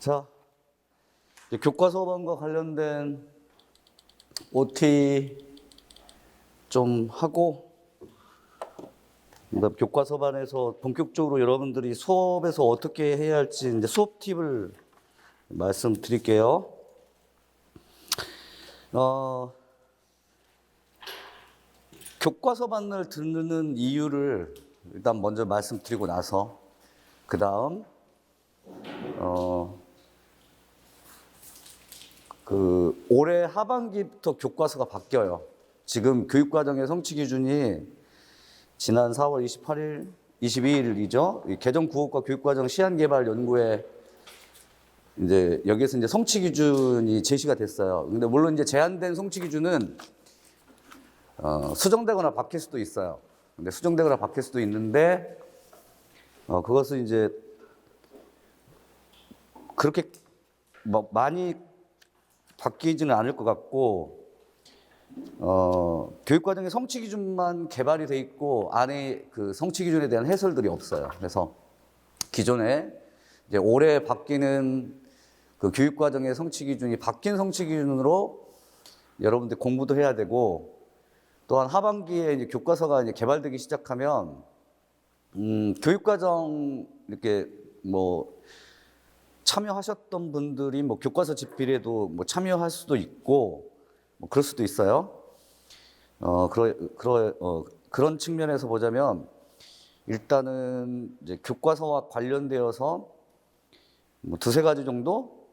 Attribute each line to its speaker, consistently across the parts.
Speaker 1: 자, 이제 교과서반과 관련된 OT 좀 하고, 그다음 교과서반에서 본격적으로 여러분들이 수업에서 어떻게 해야 할지 이제 수업 팁을 말씀드릴게요. 교과서반을 듣는 이유를 일단 먼저 말씀드리고 나서 그 다음 올해 하반기부터 교과서가 바뀌어요. 지금 교육과정의 성취 기준이 지난 4월 28일, 22일이죠. 개정 9호과 교육과정 시안개발 연구에 이제 여기에서 이제 성취 기준이 제시가 됐어요. 근데 물론 이제 제한된 성취 기준은 수정되거나 바뀔 수도 있어요. 근데 수정되거나 바뀔 수도 있는데 그것은 이제 그렇게 뭐 많이 바뀌지는 않을 것 같고, 교육과정의 성취 기준만 개발이 돼 있고 안에 그 성취 기준에 대한 해설들이 없어요. 그래서 기존에 이제 올해 바뀌는 그 교육과정의 성취 기준이 바뀐 성취 기준으로 여러분들 공부도 해야 되고, 또한 하반기에 이제 교과서가 이제 개발되기 시작하면 교육과정 이렇게 뭐 참여하셨던 분들이 뭐 교과서 집필에도 뭐 참여할 수도 있고 뭐 그럴 수도 있어요. 그런 측면에서 보자면 일단은 이제 교과서와 관련되어서 뭐 두세 가지 정도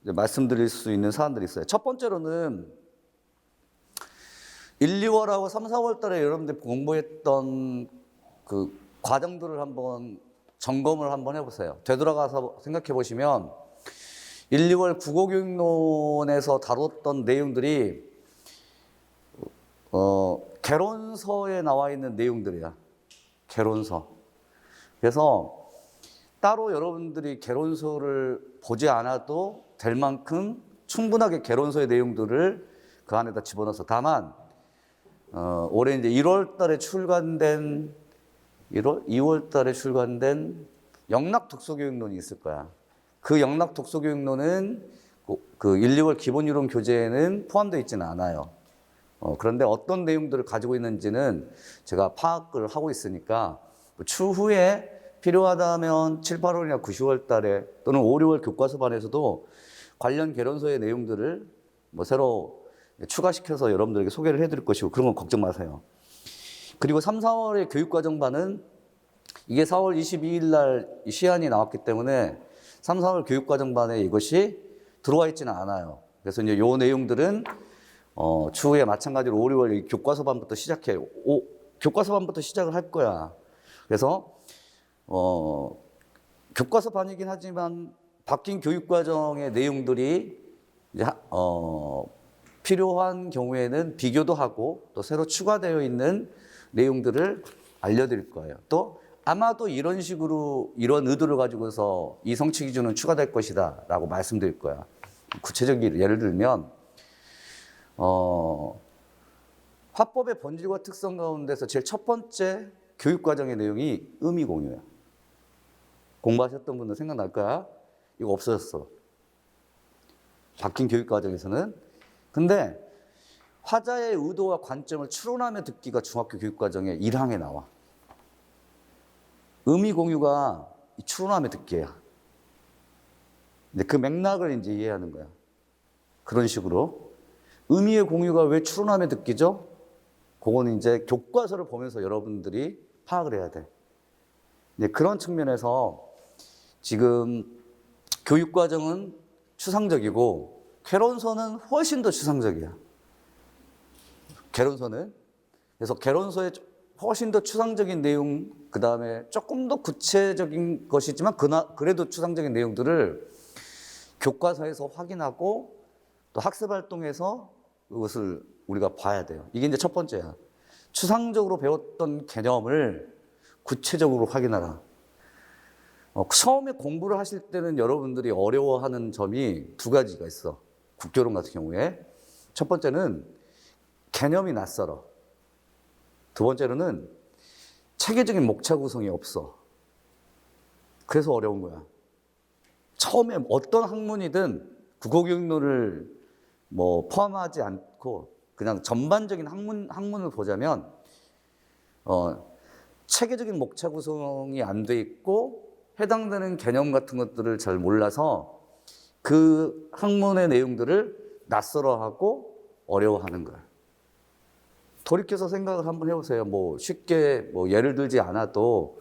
Speaker 1: 이제 말씀드릴 수 있는 사안들이 있어요. 첫 번째로는 1, 2월하고 3, 4월 달에 여러분들 공부했던 그 과정들을 한번 점검을 한번 해보세요. 되돌아가서 생각해 보시면 1, 2월 국어교육론에서 다뤘던 내용들이 개론서에 나와 있는 내용들이야. 개론서. 그래서 따로 여러분들이 개론서를 보지 않아도 될 만큼 충분하게 개론서의 내용들을 그 안에다 집어넣어서, 다만 올해 이제 2월 달에 출간된 2월 달에 출간된 영락 독서교육론이 있을 거야. 그 영락 독서교육론은 그 1, 2월 기본이론 교재에는 포함되어 있지는 않아요. 그런데 어떤 내용들을 가지고 있는지는 제가 파악을 하고 있으니까 추후에 필요하다면 7, 8월이나 9, 10월 달에 또는 5, 6월 교과서반에서도 관련 개론서의 내용들을 뭐 새로 추가시켜서 여러분들에게 소개를 해드릴 것이고, 그런 건 걱정 마세요. 그리고 3, 4월의 교육과정반은 이게 4월 22일 날 시안이 나왔기 때문에 3, 4월 교육과정반에 이것이 들어와 있지는 않아요. 그래서 이제 요 내용들은 추후에 마찬가지로 5, 6월 교과서반부터 시작해요. 교과서반부터 시작을 할 거야. 그래서 교과서반이긴 하지만 바뀐 교육과정의 내용들이 이제 필요한 경우에는 비교도 하고 또 새로 추가되어 있는 내용들을 알려드릴 거예요. 또 아마도 이런 식으로 이런 의도를 가지고서 이 성취 기준은 추가될 것이다 라고 말씀드릴 거야. 구체적인 예를 들면 화법의 본질과 특성 가운데서 제일 첫 번째 교육과정의 내용이 의미 공유야. 공부하셨던 분들 생각날 거야. 이거 없어졌어. 바뀐 교육과정에서는. 근데 화자의 의도와 관점을 추론하며 듣기가 중학교 교육과정의 1항에 나와. 의미 공유가 추론하며 듣기야. 근데 그 맥락을 이제 이해하는 거야. 그런 식으로. 의미의 공유가 왜 추론하며 듣기죠? 그거는 이제 교과서를 보면서 여러분들이 파악을 해야 돼. 그런 측면에서 지금 교육과정은 추상적이고 개론서는 훨씬 더 추상적이야. 개론서는. 그래서 개론서의 훨씬 더 추상적인 내용, 그 다음에 조금 더 구체적인 것이지만 그래도 추상적인 내용들을 교과서에서 확인하고 또 학습활동에서 그것을 우리가 봐야 돼요. 이게 이제 첫 번째야. 추상적으로 배웠던 개념을 구체적으로 확인하라. 처음에 공부를 하실 때는 여러분들이 어려워하는 점이 두 가지가 있어. 국교론 같은 경우에. 첫 번째는 개념이 낯설어. 두 번째로는 체계적인 목차 구성이 없어. 그래서 어려운 거야. 처음에 어떤 학문이든 국어교육론을 뭐 포함하지 않고 그냥 전반적인 학문을 보자면 체계적인 목차 구성이 안 돼 있고 해당되는 개념 같은 것들을 잘 몰라서 그 학문의 내용들을 낯설어하고 어려워하는 거예요. 돌이켜서 생각을 한번 해보세요. 뭐 쉽게 뭐 예를 들지 않아도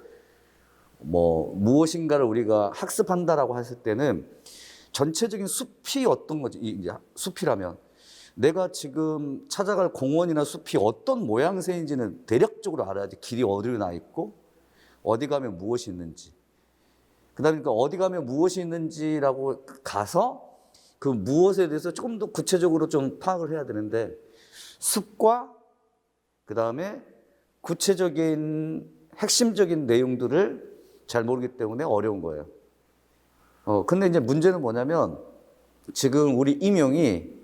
Speaker 1: 뭐 무엇인가를 우리가 학습한다라고 했을 때는 전체적인 숲이 어떤 거지? 이제 숲이라면 내가 지금 찾아갈 공원이나 숲이 어떤 모양새인지는 대략적으로 알아야지. 길이 어디로 나 있고 어디 가면 무엇이 있는지. 그다음에 그러니까 어디 가면 무엇이 있는지라고 가서 그 무엇에 대해서 조금 더 구체적으로 좀 파악을 해야 되는데 숲과 그다음에 구체적인 핵심적인 내용들을 잘 모르기 때문에 어려운 거예요. 근데 이제 문제는 뭐냐면 지금 우리 임용이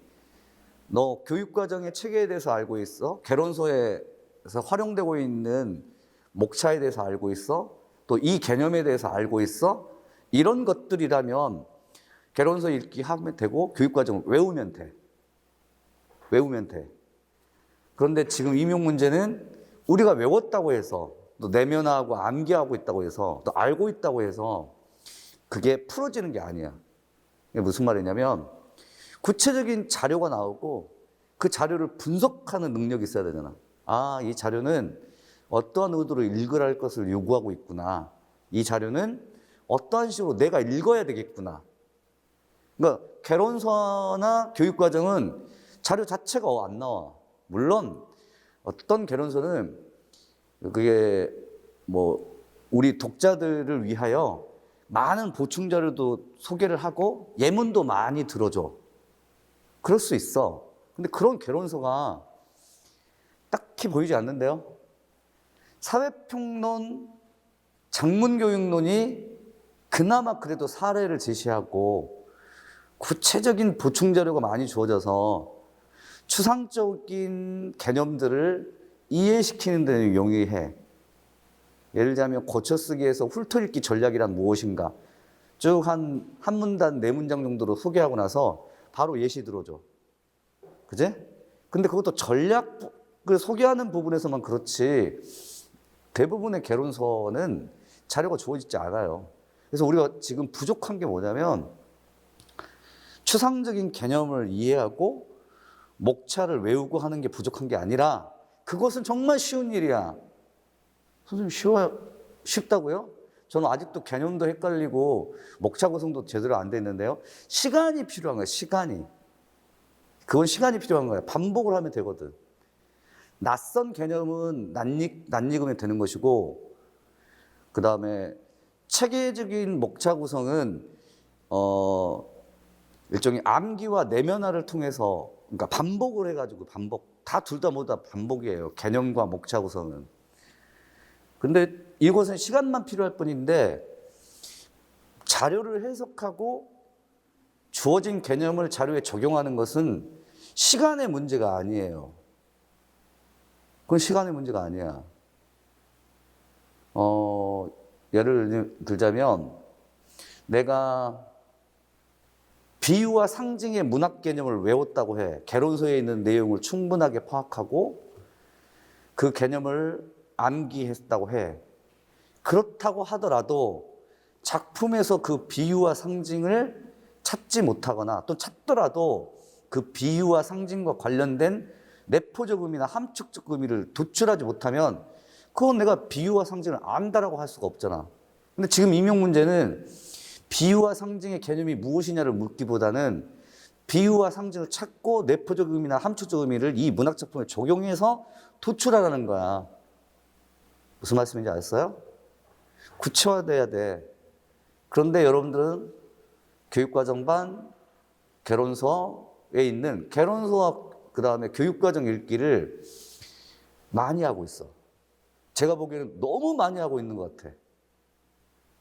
Speaker 1: 너 교육과정의 체계에 대해서 알고 있어? 개론서에서 활용되고 있는 목차에 대해서 알고 있어? 또 이 개념에 대해서 알고 있어? 이런 것들이라면 개론서 읽기 하면 되고 교육과정을 외우면 돼. 외우면 돼. 그런데 지금 임용 문제는 우리가 외웠다고 해서 또 내면하고 암기하고 있다고 해서 또 알고 있다고 해서 그게 풀어지는 게 아니야. 이게 무슨 말이냐면 구체적인 자료가 나오고 그 자료를 분석하는 능력이 있어야 되잖아. 아, 이 자료는 어떠한 의도로 읽으라 것을 요구하고 있구나. 이 자료는 어떠한 식으로 내가 읽어야 되겠구나. 그러니까 개론서나 교육과정은 자료 자체가 안 나와. 물론 어떤 개론서는 그게 뭐 우리 독자들을 위하여 많은 보충 자료도 소개를 하고 예문도 많이 들어줘. 그럴 수 있어. 근데 그런 개론서가 딱히 보이지 않는데요. 사회평론, 장문교육론이 그나마 그래도 사례를 제시하고 구체적인 보충 자료가 많이 주어져서 추상적인 개념들을 이해시키는 데 용이해. 예를 들자면 고쳐쓰기에서 훑어읽기 전략이란 무엇인가 쭉 한 문단, 네 문장 정도로 소개하고 나서 바로 예시 들어줘. 그제? 근데 그것도 전략을 소개하는 부분에서만 그렇지 대부분의 개론서는 자료가 주어지지 않아요. 그래서 우리가 지금 부족한 게 뭐냐면 추상적인 개념을 이해하고 목차를 외우고 하는 게 부족한 게 아니라 그것은 정말 쉬운 일이야. 선생님 쉽다고요? 저는 아직도 개념도 헷갈리고 목차 구성도 제대로 안 돼 있는데요. 시간이 필요한 거예요. 시간이. 그건 시간이 필요한 거예요. 반복을 하면 되거든. 낯선 개념은 낯익으면 되는 것이고 그 다음에 체계적인 목차 구성은 일종의 암기와 내면화를 통해서 그러니까 반복을 해가지고 다 둘 다 모두 다 반복이에요. 개념과 목차 구성은. 근데 이것은 시간만 필요할 뿐인데 자료를 해석하고 주어진 개념을 자료에 적용하는 것은 시간의 문제가 아니에요. 그건 시간의 문제가 아니야. 예를 들자면 내가 비유와 상징의 문학 개념을 외웠다고 해. 개론서에 있는 내용을 충분하게 파악하고 그 개념을 암기했다고 해. 그렇다고 하더라도 작품에서 그 비유와 상징을 찾지 못하거나 또 찾더라도 그 비유와 상징과 관련된 내포적 의미나 함축적 의미를 도출하지 못하면 그건 내가 비유와 상징을 안다라고 할 수가 없잖아. 근데 지금 임용 문제는 비유와 상징의 개념이 무엇이냐를 묻기보다는 비유와 상징을 찾고 내포적 의미나 함축적 의미를 이 문학 작품에 적용해서 도출하라는 거야. 무슨 말씀인지 아셨어요? 구체화돼야 돼. 그런데 여러분들은 교육과정반 개론서에 있는 개론서와 그 다음에 교육과정 읽기를 많이 하고 있어. 제가 보기에는 너무 많이 하고 있는 것 같아.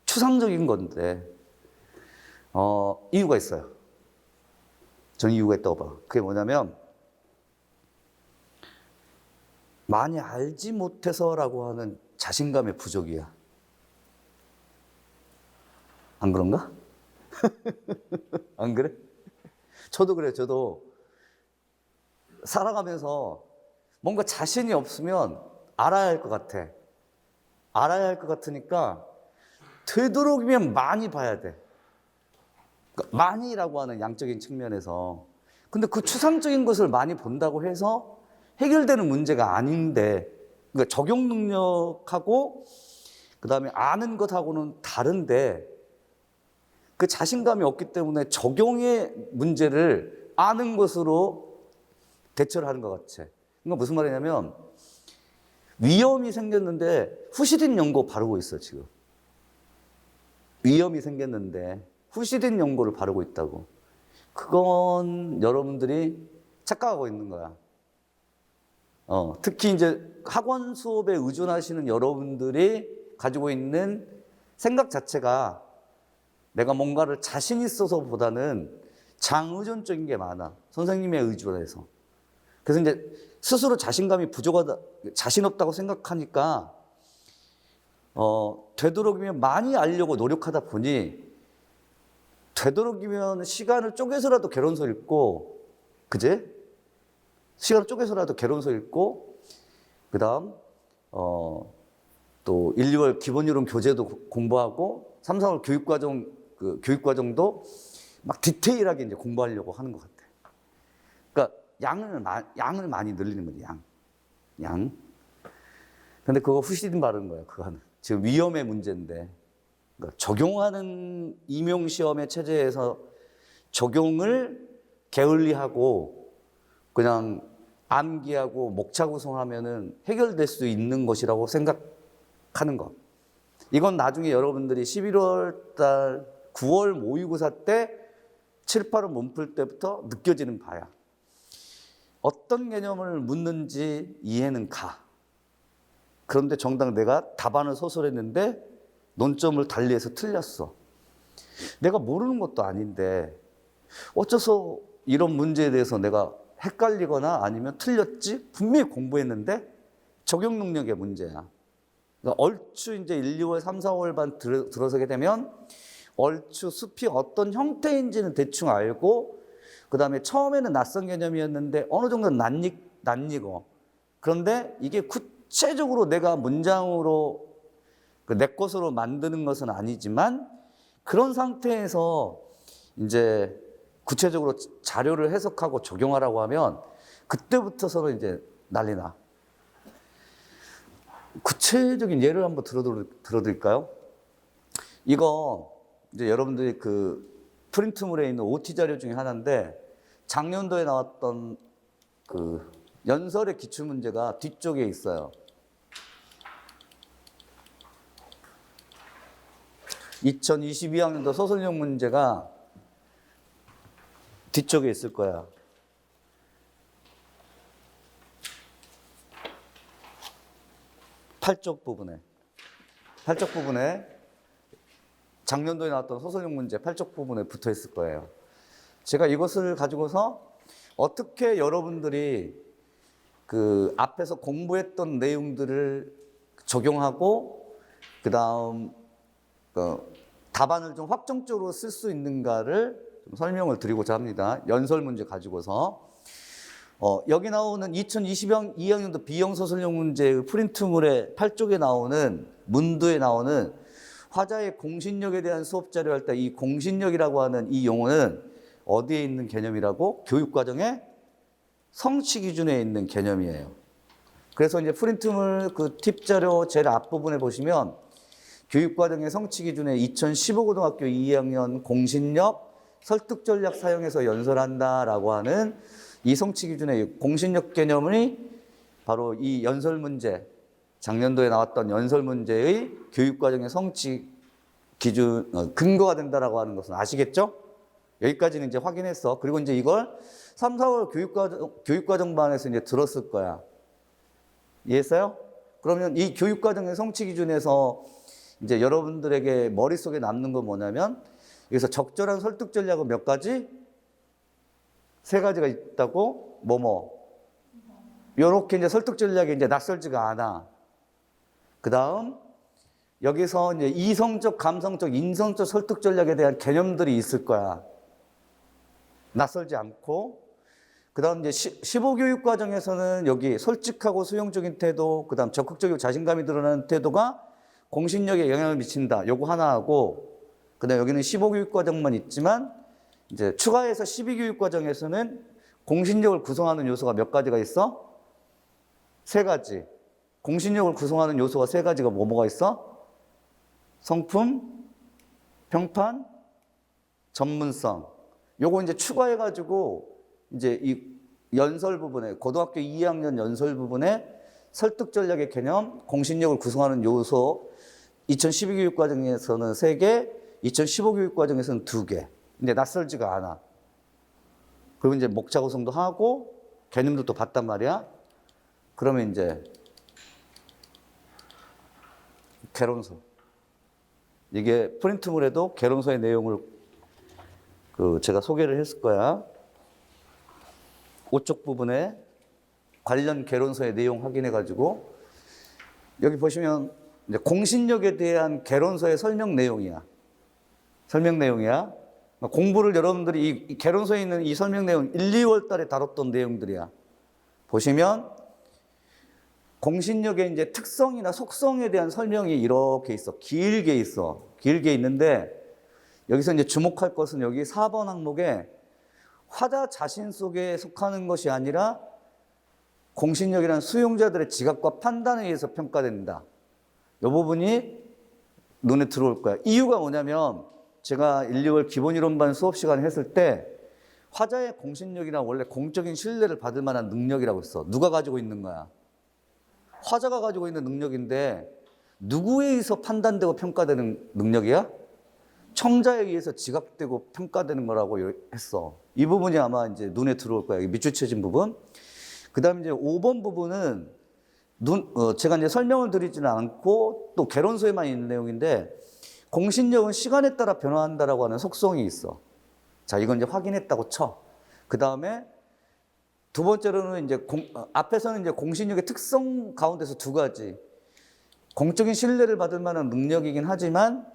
Speaker 1: 추상적인 건데 이유가 있어요. 저는 이유가 있다고 봐. 그게 뭐냐면 많이 알지 못해서라고 하는 자신감의 부족이야. 안 그런가? 안 그래? 저도 그래요. 저도 살아가면서 뭔가 자신이 없으면 알아야 할 것 같아. 알아야 할 것 같으니까 되도록이면 많이 봐야 돼. 그러니까 많이라고 하는 양적인 측면에서. 근데 그 추상적인 것을 많이 본다고 해서 해결되는 문제가 아닌데, 그러니까 적용 능력하고 그다음에 아는 것하고는 다른데, 그 자신감이 없기 때문에 적용의 문제를 아는 것으로 대처를 하는 것 같아. 그러니까 무슨 말이냐면, 위험이 생겼는데 후시딘 연고 바르고 있어, 지금. 위험이 생겼는데 후시딘 연고를 바르고 있다고. 그건 여러분들이 착각하고 있는 거야. 특히 이제 학원 수업에 의존하시는 여러분들이 가지고 있는 생각 자체가 내가 뭔가를 자신 있어서 보다는 장의존적인 게 많아. 선생님에 의존해서. 그래서 이제 스스로 자신감이 부족하다, 자신 없다고 생각하니까, 되도록이면 많이 알려고 노력하다 보니, 되도록이면 시간을 쪼개서라도 개론서 읽고, 그제? 시간을 쪼개서라도 개론서 읽고, 그 다음, 또 1, 2월 기본 이론 교재도 공부하고, 3, 4월 교육과정도 막 디테일하게 이제 공부하려고 하는 것 같아. 그러니까 양을 많이 늘리는 거지, 양. 근데 그거 후시딘 바르는 거야, 그거는. 지금 위험의 문제인데. 그러니까 적용하는 임용시험의 체제에서 적용을 게을리하고 그냥 암기하고 목차구성하면은 해결될 수 있는 것이라고 생각하는 것. 이건 나중에 여러분들이 11월 달, 9월 모의고사 때 7, 8월 몸풀 때부터 느껴지는 바야. 어떤 개념을 묻는지 이해는 가. 그런데 정작 내가 답안을 소설했는데 논점을 달리해서 틀렸어. 내가 모르는 것도 아닌데 어째서 이런 문제에 대해서 내가 헷갈리거나 아니면 틀렸지? 분명히 공부했는데 적용 능력의 문제야. 그러니까 얼추 이제 1, 2월, 3, 4월 반 들어서게 되면 얼추 숲이 어떤 형태인지는 대충 알고, 그 다음에 처음에는 낯선 개념이었는데 어느 정도는 낯익어. 그런데 이게 구체적으로 내가 문장으로 내 것으로 만드는 것은 아니지만, 그런 상태에서 이제 구체적으로 자료를 해석하고 적용하라고 하면 그때부터서는 이제 난리 나. 구체적인 예를 한번 들어드릴까요? 이거 이제 여러분들이 그 프린트물에 있는 OT 자료 중에 하나인데, 작년도에 나왔던 그 연설의 기출문제가 뒤쪽에 있어요. 2022학년도 소설용 문제가 뒤쪽에 있을 거야. 팔쪽 부분에 작년도에 나왔던 소설용 문제 팔쪽 부분에 붙어 있을 거예요. 제가 이것을 가지고서 어떻게 여러분들이 그 앞에서 공부했던 내용들을 적용하고 그 다음 답안을 좀 확정적으로 쓸 수 있는가를 좀 설명을 드리고자 합니다. 연설 문제 가지고서. 여기 나오는 2022학년도 비영소설용 문제의 프린트물의 8쪽에 나오는, 문두에 나오는 화자의 공신력에 대한 수업 자료 할 때 이 공신력이라고 하는 이 용어는 어디에 있는 개념이라고? 교육과정의 성취 기준에 있는 개념이에요. 그래서 이제 프린트물 그 팁 자료 제일 앞부분에 보시면 교육과정의 성취 기준에 2015 고등학교 2학년 공신력 설득 전략 사용해서 연설한다라고 하는 이 성취 기준의 공신력 개념이 바로 이 연설 문제, 작년도에 나왔던 연설 문제의 교육과정의 성취 기준, 근거가 된다라고 하는 것은 아시겠죠? 여기까지는 이제 확인했어. 그리고 이제 이걸 3, 4월 교육과정반에서 이제 들었을 거야. 이해했어요? 그러면 이 교육과정의 성취 기준에서 이제 여러분들에게 머릿속에 남는 건 뭐냐면, 여기서 적절한 설득 전략은 몇 가지? 3가지가 있다고? 요렇게 이제 설득 전략이 이제 낯설지가 않아. 그 다음, 여기서 이제 이성적, 감성적, 인성적 설득 전략에 대한 개념들이 있을 거야. 낯설지 않고. 그 다음 이제 15교육 과정에서는 여기 솔직하고 수용적인 태도, 그 다음 적극적이고 자신감이 드러나는 태도가 공신력에 영향을 미친다. 요거 하나 하고, 그 다음 여기는 15교육 과정만 있지만, 이제 추가해서 12교육 과정에서는 공신력을 구성하는 요소가 몇 가지가 있어? 3가지. 공신력을 구성하는 요소가 3가지가 뭐가 있어? 성품, 평판, 전문성. 요거 이제 추가해가지고 이제 이 연설 부분에, 고등학교 2학년 연설 부분에 설득 전략의 개념, 공신력을 구성하는 요소 2012교육 과정에서는 3개, 2015교육 과정에서는 2개. 근데 낯설지가 않아. 그리고 이제 목차 구성도 하고 개념도 또 봤단 말이야. 그러면 이제 개론서. 이게 프린트물에도 개론서의 내용을 제가 소개를 했을 거야. 5쪽 부분에 관련 개론서의 내용 확인해가지고 여기 보시면 이제 공신력에 대한 개론서의 설명 내용이야. 설명 내용이야. 공부를 여러분들이 이 개론서에 있는 이 설명 내용 1, 2월 달에 다뤘던 내용들이야. 보시면 공신력의 이제 특성이나 속성에 대한 설명이 이렇게 있어. 길게 있어. 길게 있는데 여기서 이제 주목할 것은 여기 4번 항목에 화자 자신 속에 속하는 것이 아니라 공신력이란 수용자들의 지각과 판단에 의해서 평가된다. 이 부분이 눈에 들어올 거야. 이유가 뭐냐면 제가 1, 2월 기본이론반 수업 시간에 했을 때 화자의 공신력이란 원래 공적인 신뢰를 받을 만한 능력이라고 했어. 누가 가지고 있는 거야? 화자가 가지고 있는 능력인데 누구에 의해서 판단되고 평가되는 능력이야? 청자에 의해서 지각되고 평가되는 거라고 했어. 이 부분이 아마 이제 눈에 들어올 거야. 밑줄 쳐진 부분. 그 다음에 이제 5번 부분은 제가 이제 설명을 드리지는 않고 또 개론서에만 있는 내용인데 공신력은 시간에 따라 변화한다라고 하는 속성이 있어. 자, 이건 이제 확인했다고 쳐. 그 다음에 두 번째로는 이제 앞에서는 이제 공신력의 특성 가운데서 2가지. 공적인 신뢰를 받을 만한 능력이긴 하지만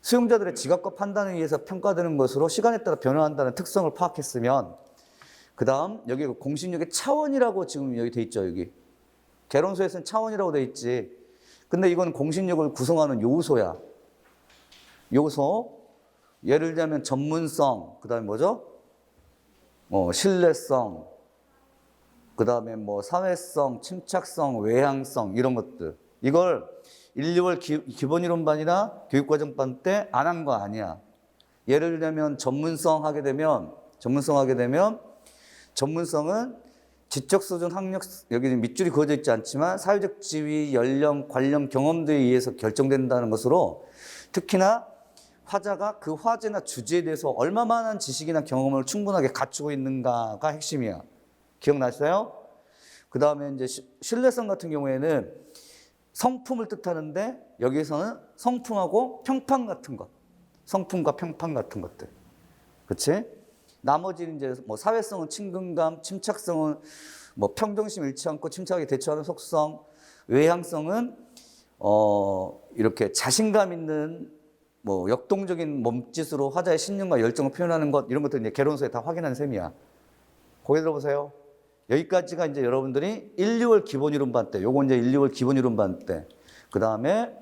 Speaker 1: 수용자들의 지각과 판단에 의해서 평가되는 것으로 시간에 따라 변화한다는 특성을 파악했으면 그 다음 여기 공신력의 차원이라고 지금 여기 돼 있죠. 여기 개론서에서는 차원이라고 돼 있지. 근데 이건 공신력을 구성하는 요소야. 요소. 예를 들면 전문성, 그 다음에 뭐죠? 신뢰성, 그 다음에 뭐 사회성, 침착성, 외향성 이런 것들. 이걸 1, 2월 기본이론반이나 교육과정반 때 안 한 거 아니야. 예를 들면 전문성 하게 되면 전문성은 지적 수준, 학력, 여기 밑줄이 그어져 있지 않지만 사회적 지위, 연령, 관련 경험들에 의해서 결정된다는 것으로 특히나 화자가 그 화제나 주제에 대해서 얼마만한 지식이나 경험을 충분하게 갖추고 있는가가 핵심이야. 기억나시나요? 그 다음에 이제 신뢰성 같은 경우에는 성품을 뜻하는데 여기서는 성품하고 평판 같은 것, 성품과 평판 같은 것들, 그렇지? 나머지는 이제 뭐 사회성은 친근감, 침착성은 뭐 평정심 잃지 않고 침착하게 대처하는 속성, 외향성은 이렇게 자신감 있는 뭐 역동적인 몸짓으로 화자의 신념과 열정을 표현하는 것, 이런 것들 이제 개론서에 다 확인한 셈이야. 고개 들어보세요. 여기까지가 이제 여러분들이 1, 2월 기본이론반 때, 요거 이제 1, 2월 기본이론반 때, 그 다음에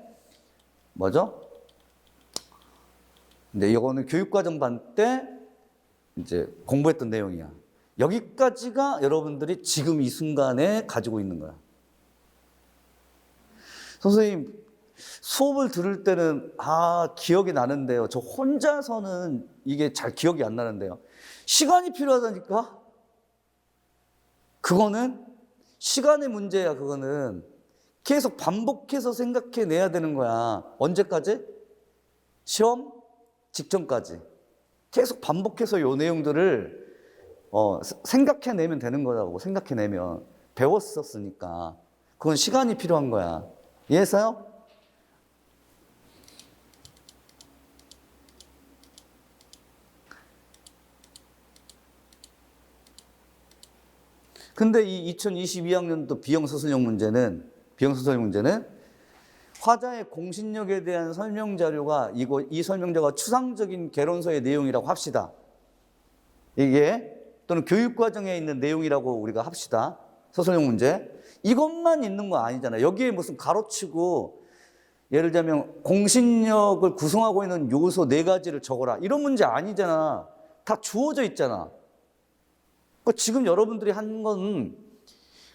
Speaker 1: 뭐죠? 근데 요거는 교육과정반 때 이제 공부했던 내용이야. 여기까지가 여러분들이 지금 이 순간에 가지고 있는 거야. 선생님, 수업을 들을 때는 기억이 나는데요. 저 혼자서는 이게 잘 기억이 안 나는데요. 시간이 필요하다니까? 그거는 시간의 문제야. 그거는 계속 반복해서 생각해내야 되는 거야. 언제까지? 시험 직전까지 계속 반복해서 요 내용들을 생각해내면 되는 거라고. 생각해내면 배웠었으니까 그건 시간이 필요한 거야. 이해했어요? 근데 이 2022학년도 비형소설형 문제는 화자의 공신력에 대한 설명 자료가 이 설명 자료가 추상적인 개론서의 내용이라고 합시다. 이게 또는 교육 과정에 있는 내용이라고 우리가 합시다. 서술형 문제. 이것만 있는 거 아니잖아. 여기에 무슨 가로치고 예를 들자면 공신력을 구성하고 있는 요소 4가지를 적어라. 이런 문제 아니잖아. 다 주어져 있잖아. 지금 여러분들이 한 건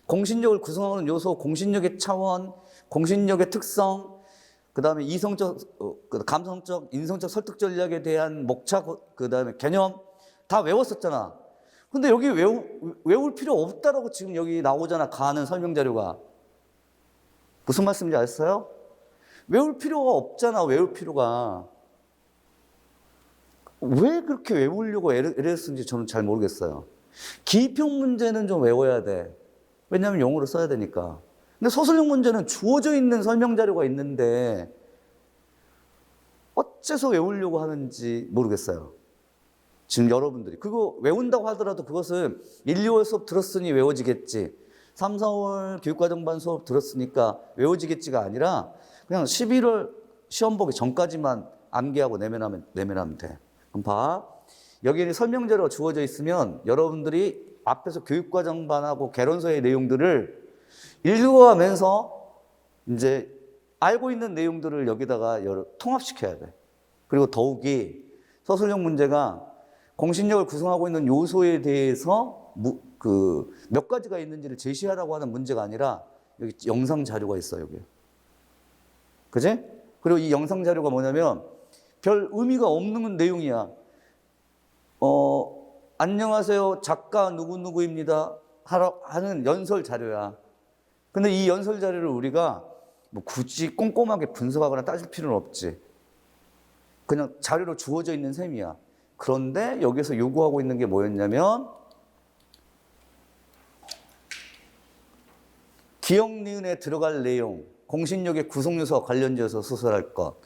Speaker 1: 공신력을 구성하는 요소, 공신력의 차원, 공신력의 특성, 그다음에 이성적, 감성적, 인성적 설득 전략에 대한 목차, 그다음에 개념 다 외웠었잖아. 근데 여기 외울 필요 없다라고 지금 여기 나오잖아. 가는 설명 자료가. 무슨 말씀인지 아셨어요? 외울 필요가 없잖아. 외울 필요가. 왜 그렇게 외우려고 애를 쓰는지 저는 잘 모르겠어요. 기평 문제는 좀 외워야 돼. 왜냐하면 영어로 써야 되니까. 근데 서술형 문제는 주어져 있는 설명 자료가 있는데 어째서 외우려고 하는지 모르겠어요. 지금 여러분들이. 그거 외운다고 하더라도 그것은 1, 2월 수업 들었으니 외워지겠지. 3, 4월 교육과정반 수업 들었으니까 외워지겠지가 아니라 그냥 11월 시험 보기 전까지만 암기하고 내면하면 돼. 그럼 봐. 여기에 설명 자료가 주어져 있으면 여러분들이 앞에서 교육과정반하고 개론서의 내용들을 읽어가면서 이제 알고 있는 내용들을 여기다가 통합시켜야 돼. 그리고 더욱이 서술형 문제가 공신력을 구성하고 있는 요소에 대해서 몇 가지가 있는지를 제시하라고 하는 문제가 아니라 여기 영상 자료가 있어, 여기. 그지? 그리고 이 영상 자료가 뭐냐면 별 의미가 없는 내용이야. 안녕하세요. 작가 누구누구입니다. 하는 연설 자료야. 근데 이 연설 자료를 우리가 뭐 굳이 꼼꼼하게 분석하거나 따질 필요는 없지. 그냥 자료로 주어져 있는 셈이야. 그런데 여기서 요구하고 있는 게 뭐였냐면 기억 니은에 들어갈 내용, 공신력의 구성요소와 관련지어서 수설할 것,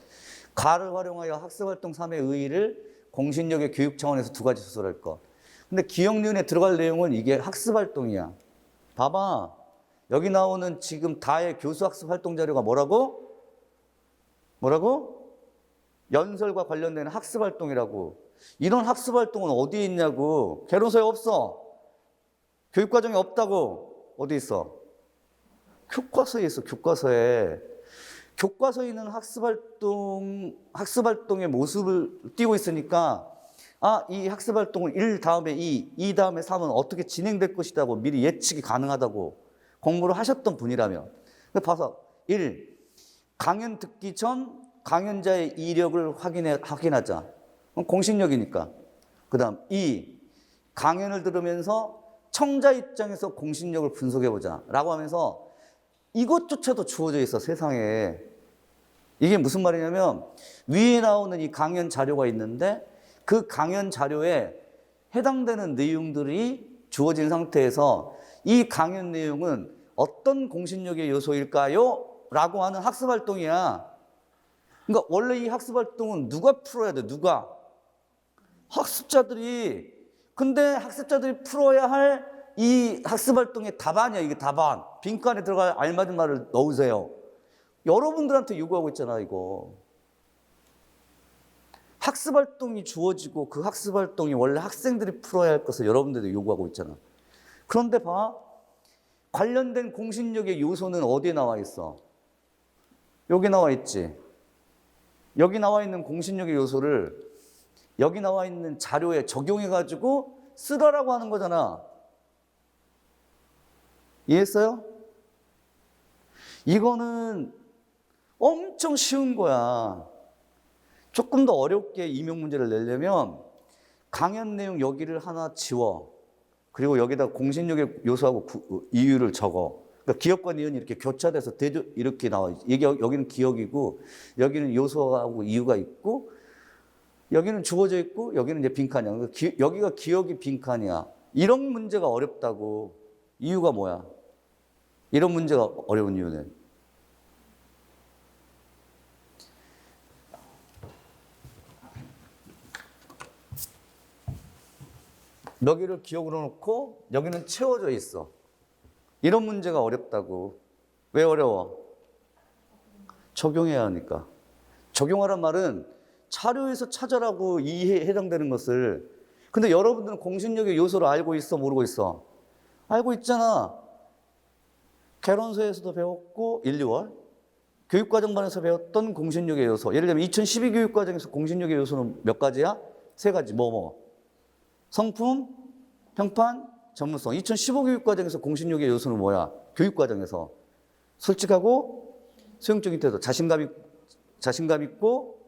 Speaker 1: 가를 활용하여 학습활동 3의 의의를 공신력의 교육 차원에서 2가지 수설할 것. 근데 기억 니은에 들어갈 내용은 이게 학습활동이야. 봐봐. 여기 나오는 지금 다의 교수학습활동 자료가 뭐라고? 연설과 관련된 학습활동이라고. 이런 학습활동은 어디에 있냐고. 개론서에 없어. 교육과정에 없다고. 어디 있어? 교과서에 있어. 교과서에. 교과서에 있는 학습활동의 모습을 띄고 있으니까 이 학습활동은 1 다음에 2 다음에 3은 어떻게 진행될 것이라고 미리 예측이 가능하다고 공부를 하셨던 분이라면. 봐서 1. 강연 듣기 전 강연자의 이력을 확인하자. 공신력이니까. 그 다음 2. 강연을 들으면서 청자 입장에서 공신력을 분석해보자 라고 하면서 이것조차도 주어져 있어, 세상에. 이게 무슨 말이냐면 위에 나오는 이 강연 자료가 있는데 그 강연 자료에 해당되는 내용들이 주어진 상태에서 이 강연 내용은 어떤 공신력의 요소일까요? 라고 하는 학습활동이야. 그러니까 원래 이 학습활동은 누가 풀어야 돼? 누가? 학습자들이. 근데 학습자들이 풀어야 할 이 학습활동의 답안이야. 이게 답안. 빈칸에 들어갈 알맞은 말을 넣으세요. 여러분들한테 요구하고 있잖아, 이거. 학습활동이 주어지고 그 학습활동이 원래 학생들이 풀어야 할 것을 여러분들이 요구하고 있잖아. 그런데 봐. 관련된 공신력의 요소는 어디에 나와 있어? 여기 나와 있지. 여기 나와 있는 공신력의 요소를 여기 나와 있는 자료에 적용해가지고 쓰라라고 하는 거잖아. 이해했어요? 이거는 엄청 쉬운 거야. 조금 더 어렵게 임용 문제를 내려면 강연 내용 여기를 하나 지워. 그리고 여기다 공신력의 요소하고 이유를 적어. 그러니까 기억과 니은이 이렇게 교차돼서 이렇게 나와. 여기는 기억이고 여기는 요소하고 이유가 있고 여기는 주어져 있고 여기는 이제 빈칸이야. 여기가 기억이 빈칸이야. 이런 문제가 어렵다고. 이유가 뭐야? 이런 문제가 어려운 이유는 여기를 기억으로 놓고 여기는 채워져 있어. 이런 문제가 어렵다고. 왜 어려워? 적용해야 하니까. 적용하란 말은 자료에서 찾아라고 이해에 해당되는 것을. 근데 여러분들은 공신력의 요소를 알고 있어, 모르고 있어? 알고 있잖아. 개론서에서도 배웠고 1, 2월 교육과정반에서 배웠던 공신력의 요소. 예를 들면 2012 교육과정에서 공신력의 요소는 몇 가지야? 3가지. 성품, 평판, 전문성. 2015 교육과정에서 공신력의 요소는 뭐야? 교육과정에서 솔직하고 수용적인 태도, 자신감 있고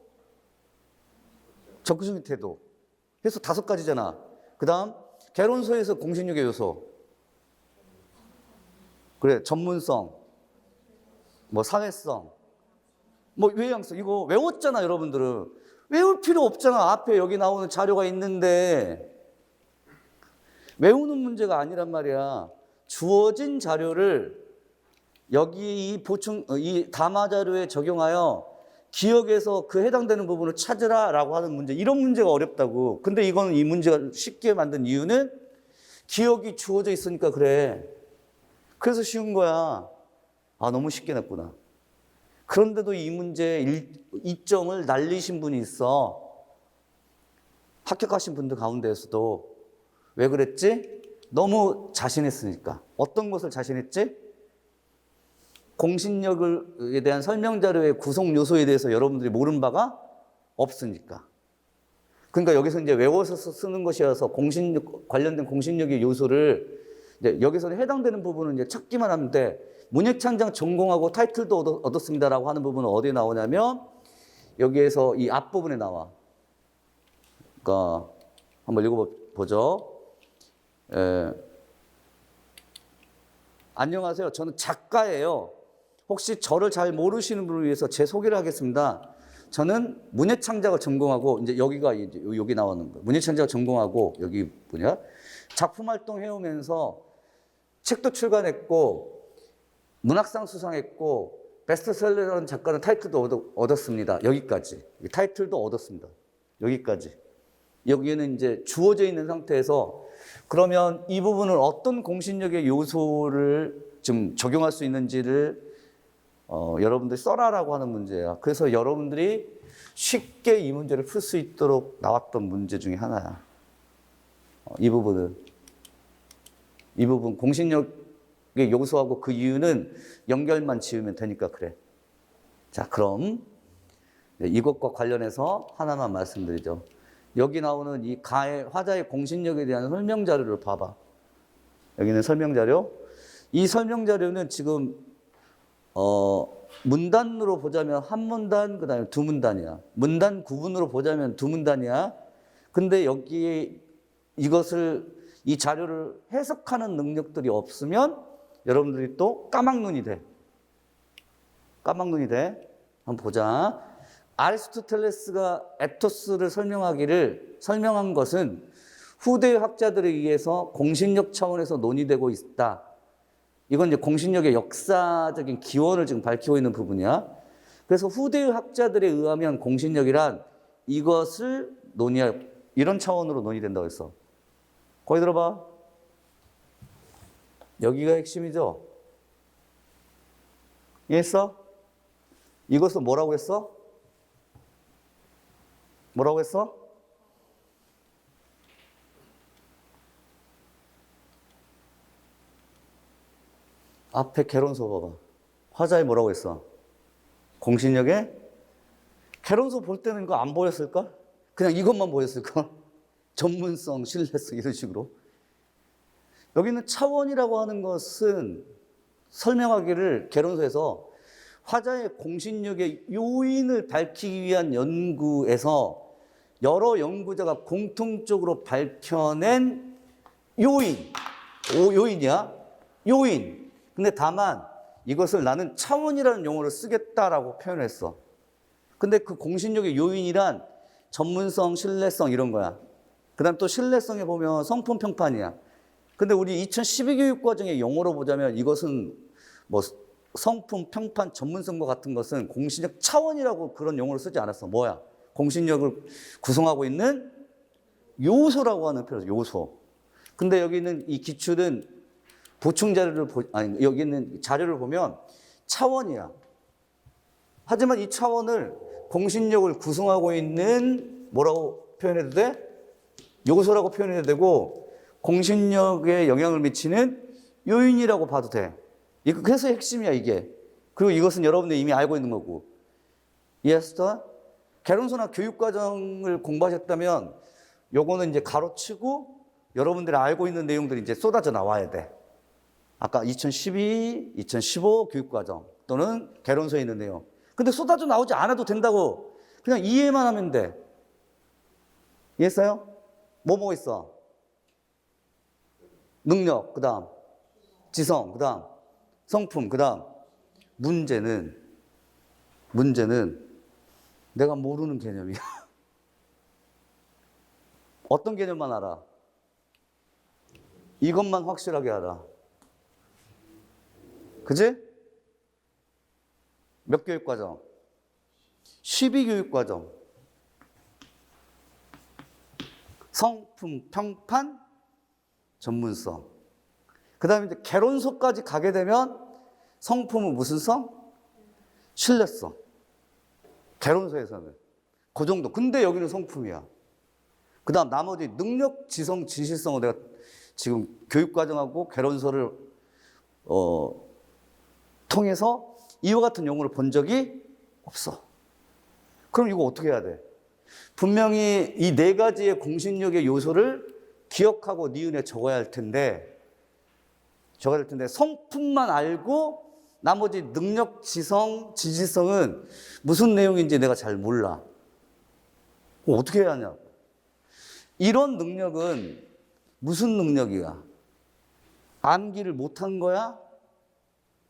Speaker 1: 적극적인 태도. 그래서 5가지잖아. 그 다음 개론서에서 공신력의 요소. 그래, 전문성, 사회성, 외향성. 이거 외웠잖아, 여러분들은. 외울 필요 없잖아. 앞에 여기 나오는 자료가 있는데. 외우는 문제가 아니란 말이야. 주어진 자료를 여기 이 담화 자료에 적용하여 기억에서 그 해당되는 부분을 찾으라라고 하는 문제. 이런 문제가 어렵다고. 근데 이거는 이 문제가 쉽게 만든 이유는 기억이 주어져 있으니까 그래. 그래서 쉬운 거야. 아, 너무 쉽게 냈구나. 그런데도 이 문제에 이점을 날리신 분이 있어. 합격하신 분들 가운데에서도. 왜 그랬지? 너무 자신했으니까. 어떤 것을 자신했지? 공신력에 대한 설명 자료의 구성 요소에 대해서 여러분들이 모르는 바가 없으니까. 그러니까 여기서 이제 외워서 쓰는 것이어서 관련된 공신력의 요소를 이제 여기서 해당되는 부분은 이제 찾기만 하면 돼. 문예창장 전공하고 타이틀도 얻었습니다라고 하는 부분은 어디에 나오냐면 여기에서 이 앞부분에 나와. 그러니까 한번 읽어보죠. 안녕하세요. 저는 작가예요. 혹시 저를 잘 모르시는 분을 위해서 제 소개를 하겠습니다. 저는 문예창작을 전공하고 이제 여기가 이제 여기 나오는 거. 문예창작을 전공하고 여기 뭐냐? 작품 활동 해오면서 책도 출간했고 문학상 수상했고 베스트셀러라는 작가는 타이틀도 얻었습니다. 여기까지. 타이틀도 얻었습니다. 여기까지. 여기에는 이제 주어져 있는 상태에서 그러면 이 부분을 어떤 공신력의 요소를 좀 적용할 수 있는지를 여러분들이 써라라고 하는 문제야. 그래서 여러분들이 쉽게 이 문제를 풀 수 있도록 나왔던 문제 중에 하나야. 이 부분 공신력의 요소하고 그 이유는 연결만 지으면 되니까 그래. 자, 그럼 이것과 관련해서 하나만 말씀드리죠. 여기 나오는 이 화자의 공신력에 대한 설명 자료를 봐봐. 여기는 설명 자료. 이 설명 자료는 지금 문단으로 보자면 한 문단, 그다음에 2문단이야. 문단 구분으로 보자면 2문단이야. 근데 여기에 이 자료를 해석하는 능력들이 없으면 여러분들이 또 까막눈이 돼. 한번 보자. 아리스토텔레스가 에토스를 설명한 것은 후대 학자들에 의해서 공신력 차원에서 논의되고 있다. 이건 이제 공신력의 역사적인 기원을 지금 밝히고 있는 부분이야. 그래서 후대 학자들에 의하면 공신력이란 이것을 이런 차원으로 논의된다고 했어. 거기 들어봐. 여기가 핵심이죠. 이해했어? 이것은 뭐라고 했어? 뭐라고 했어? 앞에 개론서 봐봐. 화자에 뭐라고 했어? 공신력에? 개론서 볼 때는 이거 안 보였을까? 그냥 이것만 보였을까? 전문성, 신뢰성 이런 식으로. 여기는 차원이라고 하는 것은 설명하기를 개론서에서 화자의 공신력의 요인을 밝히기 위한 연구에서 여러 연구자가 공통적으로 밝혀낸 요인이야. 요인. 근데 다만 이것을 나는 차원이라는 용어를 쓰겠다라고 표현했어. 근데 그 공신력의 요인이란 전문성, 신뢰성 이런 거야. 그 다음 또 신뢰성에 보면 성품 평판이야. 근데 우리 2012 교육과정의 용어로 보자면 이것은 성품, 평판, 전문성과 같은 것은 공신력 차원이라고 그런 용어를 쓰지 않았어. 뭐야? 공신력을 구성하고 있는 요소라고 하는 표현, 요소. 근데 여기는 이 기출은 보충 자료를 여기 있는 자료를 보면 차원이야. 하지만 이 차원을 공신력을 구성하고 있는 뭐라고 표현해도 돼? 요소라고 표현해도 되고 공신력에 영향을 미치는 요인이라고 봐도 돼. 그래서 핵심이야 이게. 그리고 이것은 여러분들이 이미 알고 있는 거고. 이해했어? 개론서나 교육과정을 공부하셨다면 요거는 이제 가로치고 여러분들이 알고 있는 내용들이 이제 쏟아져 나와야 돼. 아까 2012, 2015 교육과정 또는 개론서에 있는 내용. 근데 쏟아져 나오지 않아도 된다고. 그냥 이해만 하면 돼. 이해했어요? 뭐 있어? 능력, 그 다음 지성, 그 다음 성품, 그 다음 문제는 내가 모르는 개념이야. 어떤 개념만 알아? 이것만 확실하게 알아. 그지? 몇 교육과정? 12교육과정. 성품, 평판, 전문성. 그 다음에 이제 개론서까지 가게 되면 성품은 무슨 성? 신뢰성. 개론서에서는. 그 정도. 근데 여기는 성품이야. 그 다음 나머지 능력, 지성, 진실성은 내가 지금 교육과정하고 개론서를 통해서 이와 같은 용어를 본 적이 없어. 그럼 이거 어떻게 해야 돼? 분명히 이 네 가지의 공신력의 요소를 기억하고 니은에 적어야 할 텐데 성품만 알고 나머지 능력, 지성, 지지성은 무슨 내용인지 내가 잘 몰라. 어떻게 해야 하냐? 이런 능력은 무슨 능력이야? 암기를 못한 거야?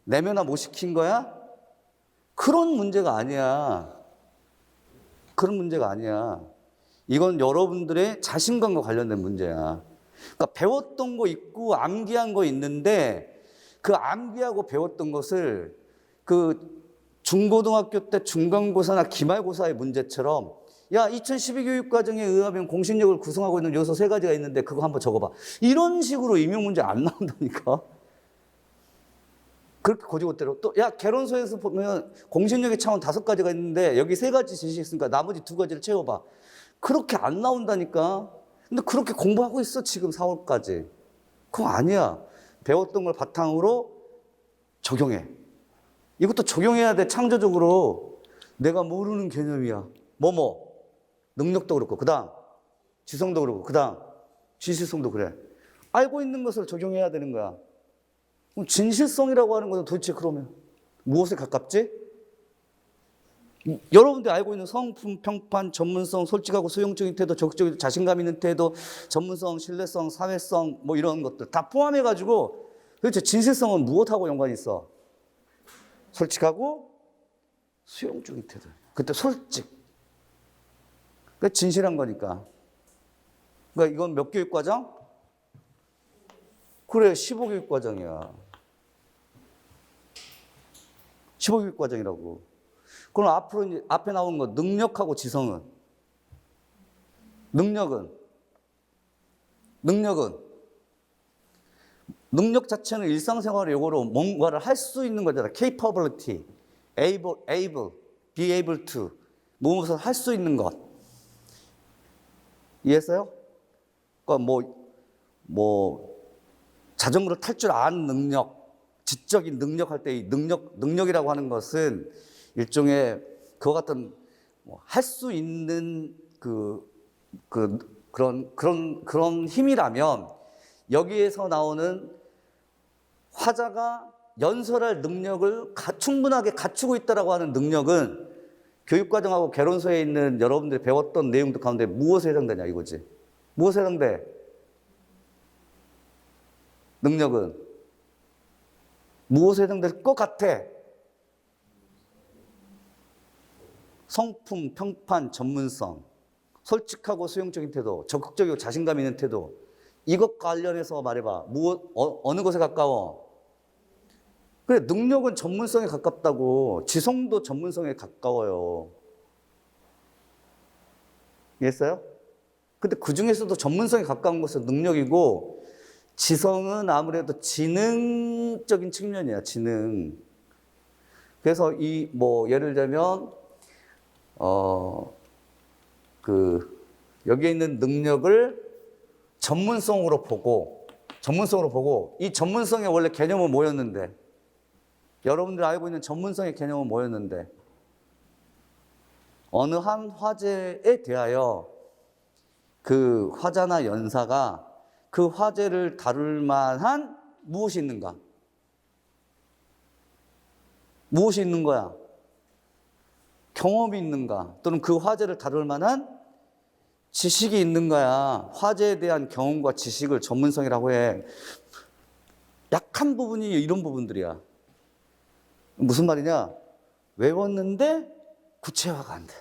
Speaker 1: 내면화 못 시킨 거야? 그런 문제가 아니야. 그런 문제가 아니야. 이건 여러분들의 자신감과 관련된 문제야. 그러니까 배웠던 거 있고 암기한 거 있는데 그 암기하고 배웠던 것을 그 중고등학교 때 중간고사나 기말고사의 문제처럼 야, 2012 교육과정에 의하면 공신력을 구성하고 있는 요소 3가지가 있는데 그거 한번 적어봐. 이런 식으로 임용 문제 안 나온다니까. 그렇게 고지고대로 또 야, 개론서에서 보면 공신력의 차원 5가지가 있는데 여기 3가지 지시 있으니까 나머지 2가지를 채워봐. 그렇게 안 나온다니까. 근데 그렇게 공부하고 있어 지금 4월까지. 그거 아니야. 배웠던 걸 바탕으로 적용해. 이것도 적용해야 돼. 창조적으로. 내가 모르는 개념이야. 능력도 그렇고 그 다음 지성도 그렇고 그 다음 진실성도 그래. 알고 있는 것을 적용해야 되는 거야. 그럼 진실성이라고 하는 것은 도대체 그러면 무엇에 가깝지? 여러분들이 알고 있는 성품, 평판, 전문성, 솔직하고 수용적인 태도, 적극적인 자신감 있는 태도, 전문성, 신뢰성, 사회성 뭐 이런 것들 다 포함해가지고 도대체 진실성은 무엇하고 연관이 있어? 솔직하고 수용적인 태도. 그때 솔직. 그게 진실한 거니까. 그러니까 이건 몇 교육과정? 그래, 15교육과정이야. 15교육과정이라고. 그럼 앞으로 이제 앞에 나온 거 능력하고 지성은? 능력 자체는 일상생활에 요거로 뭔가를 할 수 있는 거잖아. capability, able, be able to. 무엇을 할 수 있는 것. 이해했어요? 그러니까 자전거를 탈 줄 아는 능력, 지적인 능력할 때 이 능력이라고 하는 것은 일종의 그와 같은 할 수 있는 그런 힘이라면 여기에서 나오는 화자가 연설할 능력을 충분하게 갖추고 있다라고 하는 능력은 교육과정하고 개론서에 있는 여러분들이 배웠던 내용들 가운데 무엇에 해당되냐 이거지. 무엇에 해당돼? 능력은 무엇에 해당될 것 같아? 성품, 평판, 전문성, 솔직하고 수용적인 태도, 적극적이고 자신감 있는 태도. 이것 관련해서 말해봐. 어느 것에 가까워? 그래, 능력은 전문성에 가깝다고. 지성도 전문성에 가까워요. 이해했어요? 근데 그 중에서도 전문성에 가까운 것은 능력이고, 지성은 아무래도 지능적인 측면이야, 지능. 그래서 예를 들면, 여기에 있는 능력을 전문성으로 보고, 이 전문성의 원래 개념은 뭐였는데, 여러분들 알고 있는 전문성의 개념은 뭐였는데, 어느 한 화제에 대하여 그 화자나 연사가 그 화제를 다룰 만한 무엇이 있는가? 무엇이 있는 거야? 경험이 있는가? 또는 그 화제를 다룰 만한 지식이 있는 거야. 화제에 대한 경험과 지식을 전문성이라고 해. 약한 부분이 이런 부분들이야. 무슨 말이냐? 외웠는데 구체화가 안 돼.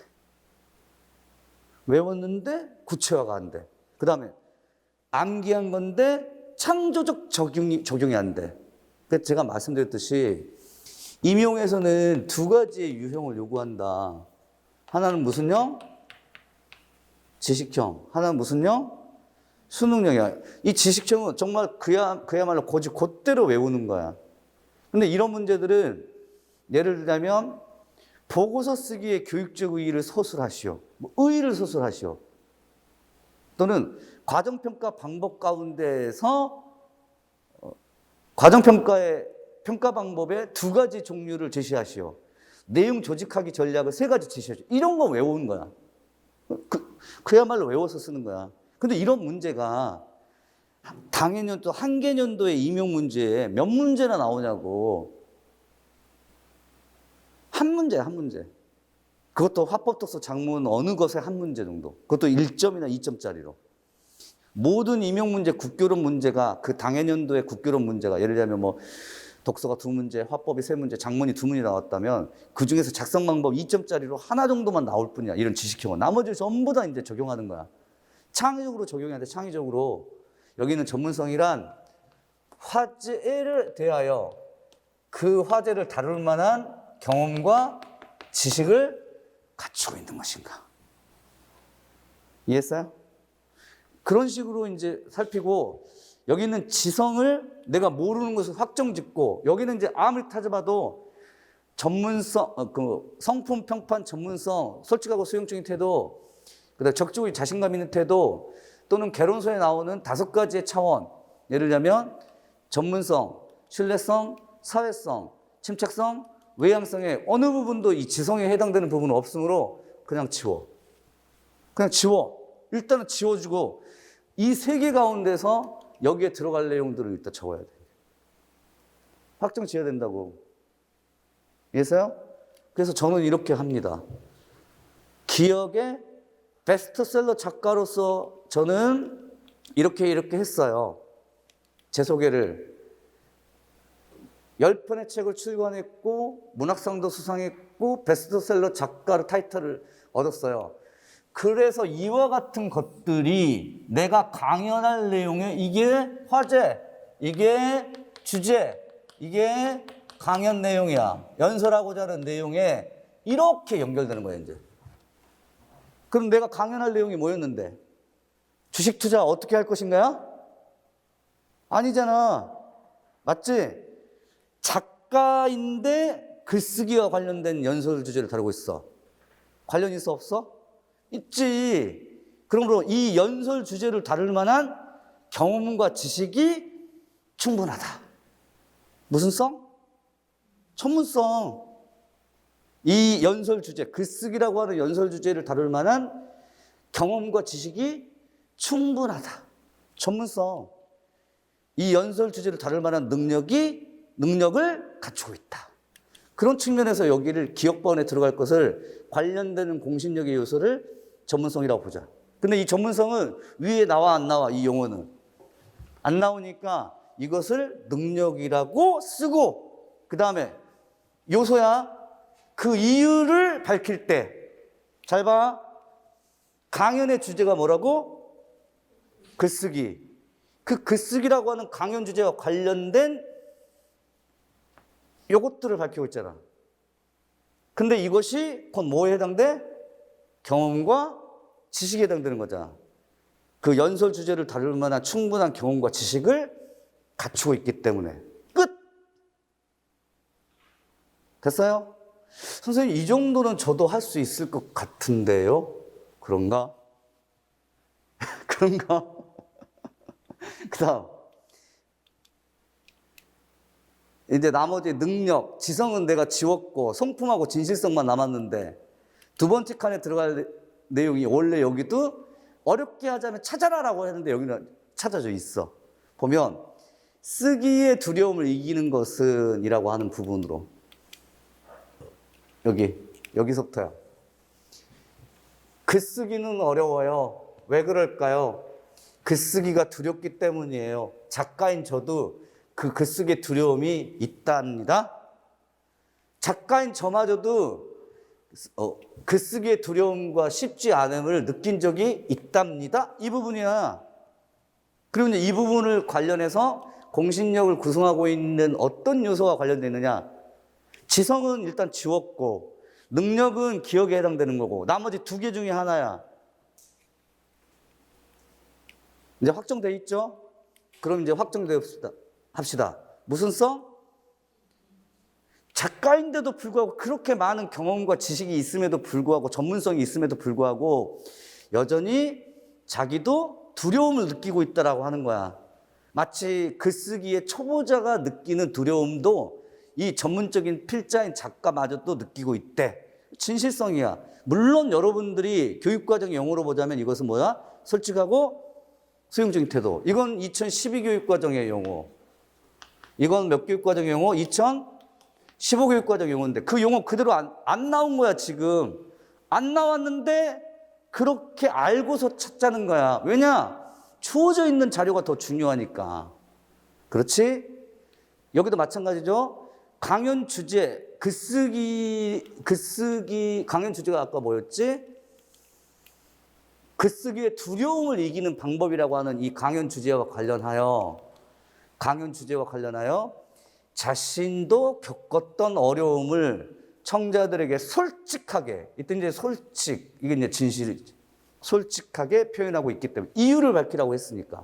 Speaker 1: 외웠는데 구체화가 안 돼. 그 다음에 암기한 건데 창조적 적용이 안 돼. 그래서 제가 말씀드렸듯이 임용에서는 두 가지의 유형을 요구한다. 하나는 무슨형? 지식형. 하나는 무슨형? 수능형이야. 이 지식형은 정말 그야말로 곧대로 외우는 거야. 근데 이런 문제들은 예를 들자면 보고서 쓰기에 교육적 의의를 서술하시오. 의의를 서술하시오. 또는 과정평가 방법 가운데에서 과정평가의 평가 방법의 두 가지 종류를 제시하시오. 내용 조직하기 전략을 세 가지 제시하시오. 이런 거 외우는 거야. 그야말로 외워서 쓰는 거야. 근데 이런 문제가 당해년도 한 개년도의 임용 문제에 몇 문제나 나오냐고. 한 문제. 그것도 화법독서 작문 어느 것에 한 문제 정도. 그것도 1점이나 2점짜리로. 모든 임용 문제, 국교론 문제가 그 당해년도의 국교론 문제가 예를 들면 독서가 2문제, 화법이 3문제, 작문이 2문이 나왔다면 그 중에서 작성 방법 2점짜리로 하나 정도만 나올 뿐이야. 이런 지식형은. 나머지 전부 다 이제 적용하는 거야. 창의적으로 적용해야 돼. 창의적으로. 여기는 전문성이란 화제를 대하여 그 화제를 다룰 만한 경험과 지식을 갖추고 있는 것인가. 이해했어요? 그런 식으로 이제 살피고, 여기는 지성을 내가 모르는 것을 확정짓고, 여기는 이제 아무리 따져봐도 전문성, 성품 평판 전문성, 솔직하고 수용적인 태도, 그다음 적극적인 자신감 있는 태도, 또는 개론서에 나오는 5가지의 차원. 예를 들면 전문성, 신뢰성, 사회성, 침착성, 외향성의 어느 부분도 이 지성에 해당되는 부분은 없으므로 그냥 지워. 일단은 지워주고 이 3개 가운데서 여기에 들어갈 내용들을 일단 적어야 돼. 확정 지어야 된다고. 이해했어요? 그래서 저는 이렇게 합니다. 기억의 베스트셀러 작가로서 저는 이렇게 했어요. 제 소개를. 10편의 책을 출간했고 문학상도 수상했고 베스트셀러 작가로 타이틀을 얻었어요. 그래서 이와 같은 것들이 내가 강연할 내용에 이게 화제, 이게 주제, 이게 강연 내용이야. 연설하고자 하는 내용에 이렇게 연결되는 거예요, 이제. 그럼 내가 강연할 내용이 뭐였는데? 주식 투자 어떻게 할 것인가요? 아니잖아. 맞지? 작가인데 글쓰기와 관련된 연설 주제를 다루고 있어. 관련 있어, 없어? 있지. 그러므로 이 연설 주제를 다룰 만한 경험과 지식이 충분하다. 무슨 성? 전문성. 이 연설 주제, 글쓰기라고 하는 연설 주제를 다룰 만한 경험과 지식이 충분하다. 전문성. 이 연설 주제를 다룰 만한 능력을 갖추고 있다. 그런 측면에서 여기를 기억본에 들어갈 것을 관련되는 공신력의 요소를 전문성이라고 보자. 근데 이 전문성은 위에 나와 안 나와? 이 용어는 안 나오니까 이것을 능력이라고 쓰고, 그 다음에 요소야. 그 이유를 밝힐 때 잘 봐. 강연의 주제가 뭐라고? 글쓰기. 그 글쓰기라고 하는 강연 주제와 관련된 요것들을 밝히고 있잖아. 근데 이것이 곧 뭐에 해당돼? 경험과 지식에 해당되는 거잖아. 그 연설 주제를 다룰 만한 충분한 경험과 지식을 갖추고 있기 때문에. 끝! 됐어요? 선생님, 이 정도는 저도 할 수 있을 것 같은데요? 그런가? 그런가? 그 다음. 이제 나머지 능력, 지성은 내가 지웠고, 성품하고 진실성만 남았는데, 두 번째 칸에 들어갈 내용이 원래 여기도 어렵게 하자면 찾아라라고 했는데 여기는 찾아져 있어. 보면, 쓰기의 두려움을 이기는 것은 이라고 하는 부분으로. 여기서부터요. 글쓰기는 어려워요. 왜 그럴까요? 글쓰기가 두렵기 때문이에요. 작가인 저도 그 글쓰기의 두려움이 있답니다. 작가인 저마저도 글쓰기의 두려움과 쉽지 않음을 느낀 적이 있답니다. 이 부분이야. 그리고 이제 이 부분을 관련해서 공신력을 구성하고 있는 어떤 요소가 관련되어 있느냐. 지성은 일단 지웠고 능력은 기억에 해당되는 거고 나머지 두 개 중에 하나야. 이제 확정돼 있죠? 그럼 이제 확정돼 합시다. 무슨 성? 작가인데도 불구하고 그렇게 많은 경험과 지식이 있음에도 불구하고 전문성이 있음에도 불구하고 여전히 자기도 두려움을 느끼고 있다라고 하는 거야. 마치 글쓰기의 초보자가 느끼는 두려움도 이 전문적인 필자인 작가마저도 느끼고 있대. 진실성이야. 물론 여러분들이 교육과정 용어로 보자면 이것은 뭐야? 솔직하고 수용적인 태도. 이건 2012 교육과정의 용어. 이건 몇 교육과정 용어? 2015 교육과정 용어인데 그 용어 그대로 안 나온 거야 지금. 안 나왔는데 그렇게 알고서 찾자는 거야. 왜냐? 주어져 있는 자료가 더 중요하니까. 그렇지? 여기도 마찬가지죠. 강연 주제, 글쓰기 강연 주제가 아까 뭐였지? 글쓰기의 두려움을 이기는 방법이라고 하는 이 강연 주제와 관련하여 자신도 겪었던 어려움을 청자들에게 솔직하게, 이때 이제 이게 이제 진실이지. 솔직하게 표현하고 있기 때문에 이유를 밝히라고 했으니까.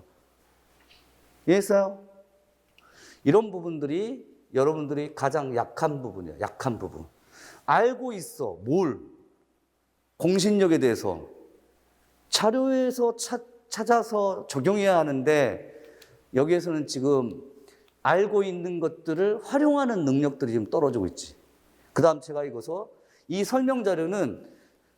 Speaker 1: 이해했어요? 이런 부분들이 여러분들이 가장 약한 부분이야. 약한 부분. 알고 있어. 뭘? 공신력에 대해서. 자료에서 찾아서 적용해야 하는데 여기에서는 지금 알고 있는 것들을 활용하는 능력들이 지금 떨어지고 있지. 그 다음 제가 이 설명 자료는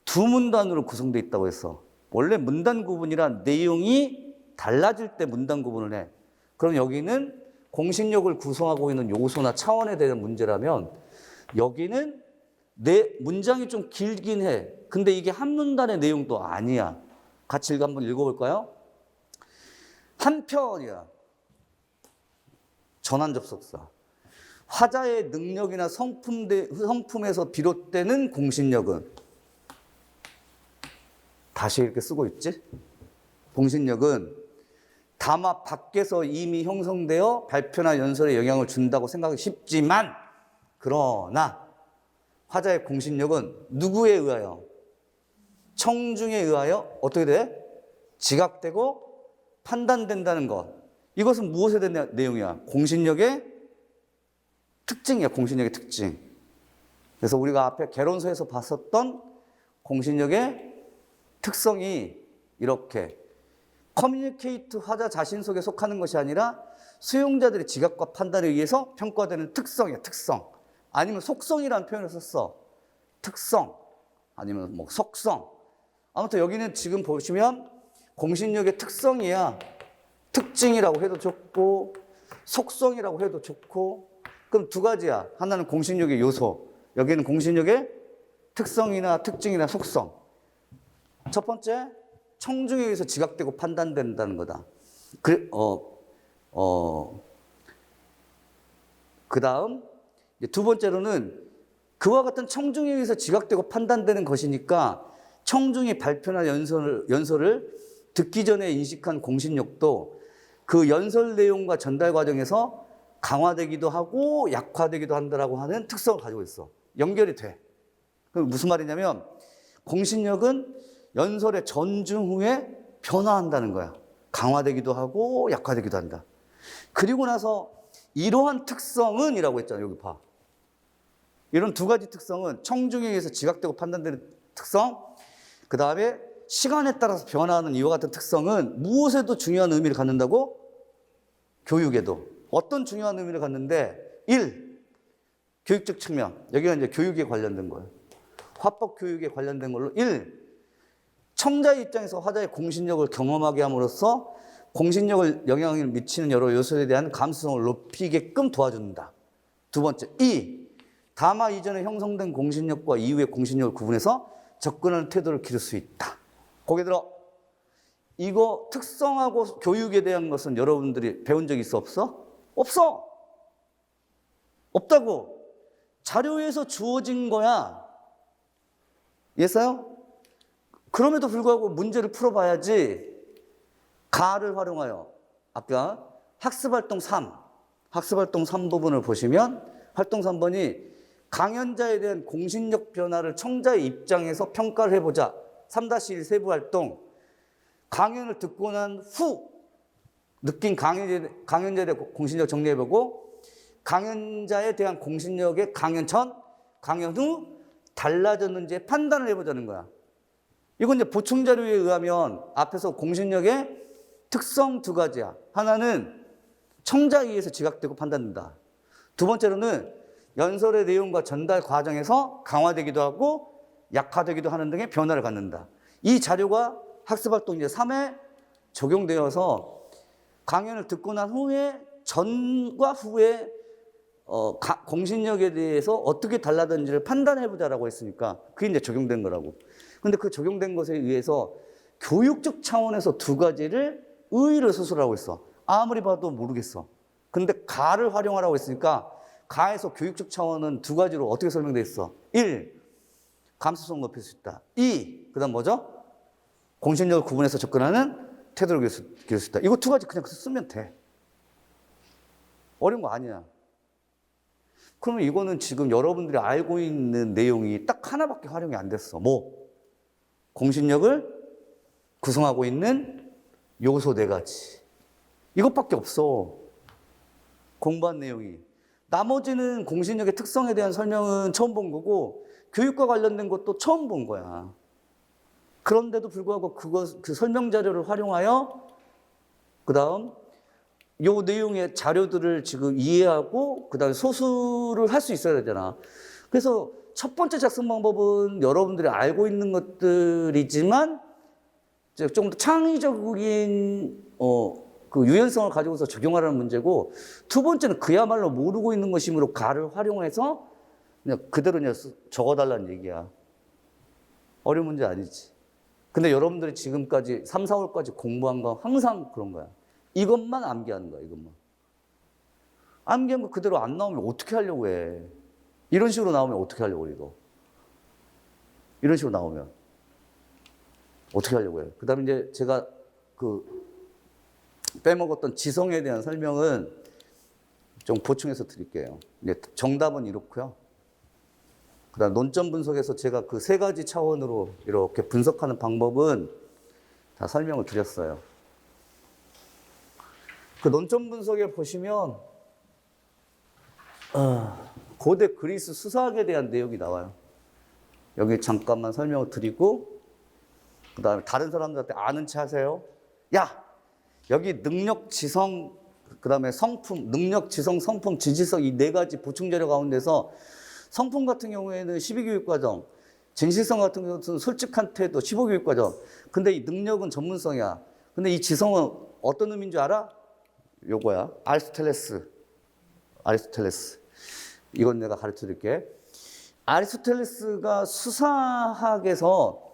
Speaker 1: 두 문단으로 구성되어 있다고 했어. 원래 문단 구분이란 내용이 달라질 때 문단 구분을 해. 그럼 여기는 공신력을 구성하고 있는 요소나 차원에 대한 문제라면 여기는 내 문장이 좀 길긴 해. 근데 이게 한 문단의 내용도 아니야. 같이 한번 읽어볼까요? 한 편이야. 전환 접속사. 화자의 능력이나 성품에서 비롯되는 공신력은 다시 이렇게 쓰고 있지? 공신력은 다마 밖에서 이미 형성되어 발표나 연설에 영향을 준다고 생각하기 쉽지만 그러나 화자의 공신력은 누구에 의하여? 청중에 의하여 어떻게 돼? 지각되고 판단된다는 것. 이것은 무엇에 대한 내용이야? 공신력의 특징이야. 공신력의 특징. 그래서 우리가 앞에 개론서에서 봤었던 공신력의 특성이 이렇게 커뮤니케이트 화자 자신 속에 속하는 것이 아니라 수용자들의 지각과 판단에 의해서 평가되는 특성이야. 특성. 아니면 속성이라는 표현을 썼어. 특성. 아니면 뭐 속성. 아무튼 여기는 지금 보시면 공신력의 특성이야. 특징이라고 해도 좋고 속성이라고 해도 좋고 그럼 두 가지야. 하나는 공신력의 요소. 여기는 공신력의 특성이나 특징이나 속성. 첫 번째, 청중에 의해서 지각되고 판단된다는 거다. 그 다음 두 번째로는 그와 같은 청중에 의해서 지각되고 판단되는 것이니까 청중이 발표나 연설을 듣기 전에 인식한 공신력도 그 연설 내용과 전달 과정에서 강화되기도 하고 약화되기도 한다라고 하는 특성을 가지고 있어. 연결이 돼. 그럼 무슨 말이냐면 공신력은 연설의 전중 후에 변화한다는 거야. 강화되기도 하고 약화되기도 한다. 그리고 나서 이러한 특성은 이라고 했잖아. 여기 봐. 이런 두 가지 특성은 청중에 의해서 지각되고 판단되는 특성, 그 다음에 시간에 따라서 변화하는 이와 같은 특성은 무엇에도 중요한 의미를 갖는다고? 교육에도. 어떤 중요한 의미를 갖는데 1. 교육적 측면. 여기가 이제 교육에 관련된 거예요. 화법 교육에 관련된 걸로 1. 청자의 입장에서 화자의 공신력을 경험하게 함으로써 공신력을 영향을 미치는 여러 요소에 대한 감수성을 높이게끔 도와준다. 두 번째, 2. 담화 이전에 형성된 공신력과 이후의 공신력을 구분해서 접근하는 태도를 기를 수 있다. 거기 들어 이거 특성하고 교육에 대한 것은 여러분들이 배운 적 있어 없어? 없어. 없다고. 자료에서 주어진 거야. 이해했어요? 그럼에도 불구하고 문제를 풀어봐야지. 가를 활용하여 아까 학습활동 3, 학습활동 3 부분을 보시면 활동 3번이 강연자에 대한 공신력 변화를 청자의 입장에서 평가를 해보자. 3-1 세부활동. 강연을 듣고 난 후 느낀 강연자에 대한 공신력 정리해보고 강연자에 대한 공신력의 강연 전, 강연 후 달라졌는지 판단을 해보자는 거야. 이건 이제 보충 자료에 의하면 앞에서 공신력의 특성 두 가지야. 하나는 청자에 의해서 지각되고 판단된다. 두 번째로는 연설의 내용과 전달 과정에서 강화되기도 하고 약화되기도 하는 등의 변화를 갖는다. 이 자료가 학습활동 이제 3에 적용되어서 강연을 듣고 난 후에 전과 후에 공신력에 대해서 어떻게 달라졌는지를 판단해보자라고 했으니까 그게 이제 적용된 거라고. 근데 그 적용된 것에 의해서 교육적 차원에서 두 가지를 의의를 수술하고 있어. 아무리 봐도 모르겠어. 근데 가를 활용하라고 했으니까 가에서 교육적 차원은 두 가지로 어떻게 설명되어 있어? 1. 감수성 높일 수 있다. 2. 그 다음 뭐죠? 공신력을 구분해서 접근하는 태도를 기를 수 있다. 이거 두 가지 그냥 쓰면 돼. 어려운 거 아니야. 그러면 이거는 지금 여러분들이 알고 있는 내용이 딱 하나밖에 활용이 안 됐어. 뭐? 공신력을 구성하고 있는 요소 4가지. 이것밖에 없어. 공부한 내용이. 나머지는 공신력의 특성에 대한 설명은 처음 본 거고 교육과 관련된 것도 처음 본 거야. 그런데도 불구하고 그 설명 자료를 활용하여 그다음 요 내용의 자료들을 지금 이해하고 그다음에 소수를 할 수 있어야 되잖아. 그래서 첫 번째 작성 방법은 여러분들이 알고 있는 것들이지만 좀 더 창의적인 그 유연성을 가지고서 적용하라는 문제고, 두 번째는 그야말로 모르고 있는 것이므로 가를 활용해서 그냥 그대로 그냥 적어달라는 얘기야. 어려운 문제 아니지. 근데 여러분들이 지금까지 3, 4월까지 공부한 건 항상 그런 거야. 이것만 암기하는 거야, 이것만. 암기한 거 그대로 안 나오면 어떻게 하려고 해. 이런 식으로 나오면 어떻게 하려고 해, 이거. 이런 식으로 나오면 어떻게 하려고 해. 그 다음에 이제 제가 빼먹었던 지성에 대한 설명은 좀 보충해서 드릴게요. 이제 정답은 이렇고요. 그 다음 논점 분석에서 제가 그 3가지 차원으로 이렇게 분석하는 방법은 다 설명을 드렸어요. 그 논점 분석에 보시면 고대 그리스 수사학에 대한 내용이 나와요. 여기 잠깐만 설명을 드리고 그 다음에 다른 사람들한테 아는 체 하세요. 야! 여기 능력, 지성, 그 다음에 성품, 능력, 지성, 성품, 지지성 이 4가지 보충 자료 가운데서 성품 같은 경우에는 12교육과정, 진실성 같은 경우는 솔직한 태도 15교육과정. 근데 이 능력은 전문성이야. 근데 이 지성은 어떤 의미인 줄 알아? 요거야. 아리스토텔레스. 이건 내가 가르쳐 드릴게. 아리스토텔레스가 수사학에서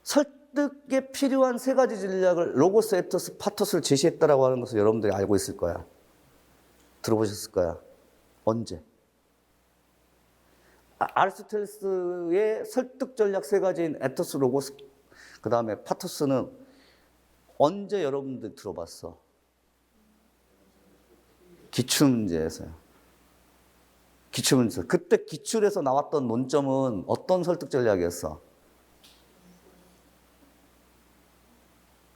Speaker 1: 설득에 필요한 3가지 전략을 로고스, 에토스, 파토스를 제시했다라고 하는 것을 여러분들이 알고 있을 거야. 들어보셨을 거야. 언제? 아리스토텔레스의 설득 전략 3가지인 에토스, 로고스, 그 다음에 파토스는 언제 여러분들 들어봤어? 기출문제에서요. 기출문제. 그때 기출에서 나왔던 논점은 어떤 설득 전략이었어?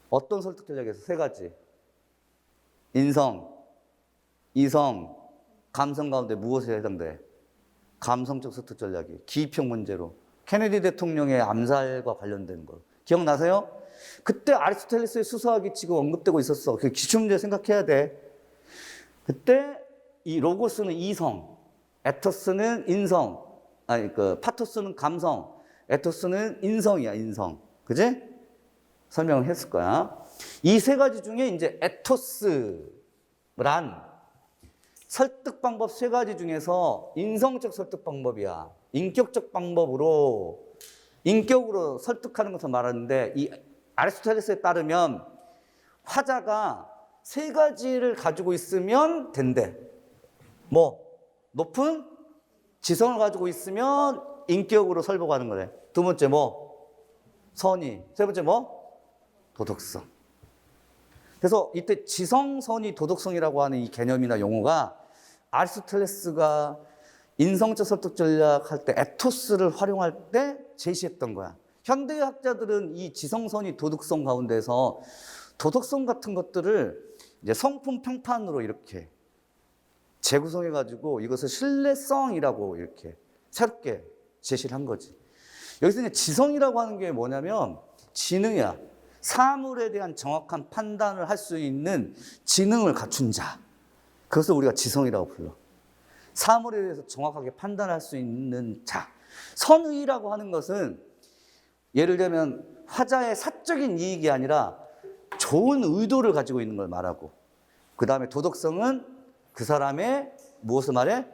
Speaker 1: 어떤 설득 전략이었어? 3가지. 인성, 이성, 감성 가운데 무엇에 해당돼? 감성적 설득 전략이 기이평 문제로 케네디 대통령의 암살과 관련된 거 기억나세요? 그때 아리스토텔레스의 수서학이 지금 언급되고 있었어. 그 기출문제 생각해야 돼. 그때 이 로고스는 이성, 에토스는 인성, 파토스는 감성, 에토스는 인성이야, 인성. 그지? 설명을 했을 거야. 이 세 가지 중에 이제 에토스란 설득 방법 세 가지 중에서 인성적 설득 방법이야. 인격적 방법으로, 인격으로 설득하는 것을 말하는데, 이 아리스토텔레스에 따르면 화자가 세 가지를 가지고 있으면 된대. 뭐, 높은 지성을 가지고 있으면 인격으로 설득하는 거래. 두 번째 뭐? 선의. 세 번째 뭐? 도덕성. 그래서 이때 지성, 선의, 도덕성이라고 하는 이 개념이나 용어가 아리스토텔레스가 인성적 설득 전략 할 때 에토스를 활용할 때 제시했던 거야. 현대학자들은 이 지성, 선의, 도덕성 가운데서 도덕성 같은 것들을 이제 성품 평판으로 이렇게 재구성해가지고 이것을 신뢰성이라고 이렇게 새롭게 제시를 한 거지. 여기서 이제 지성이라고 하는 게 뭐냐면 지능이야. 사물에 대한 정확한 판단을 할 수 있는 지능을 갖춘 자. 그것을 우리가 지성이라고 불러. 사물에 대해서 정확하게 판단할 수 있는 자. 선의라고 하는 것은 예를 들면 화자의 사적인 이익이 아니라 좋은 의도를 가지고 있는 걸 말하고, 그 다음에 도덕성은 그 사람의 무엇을 말해?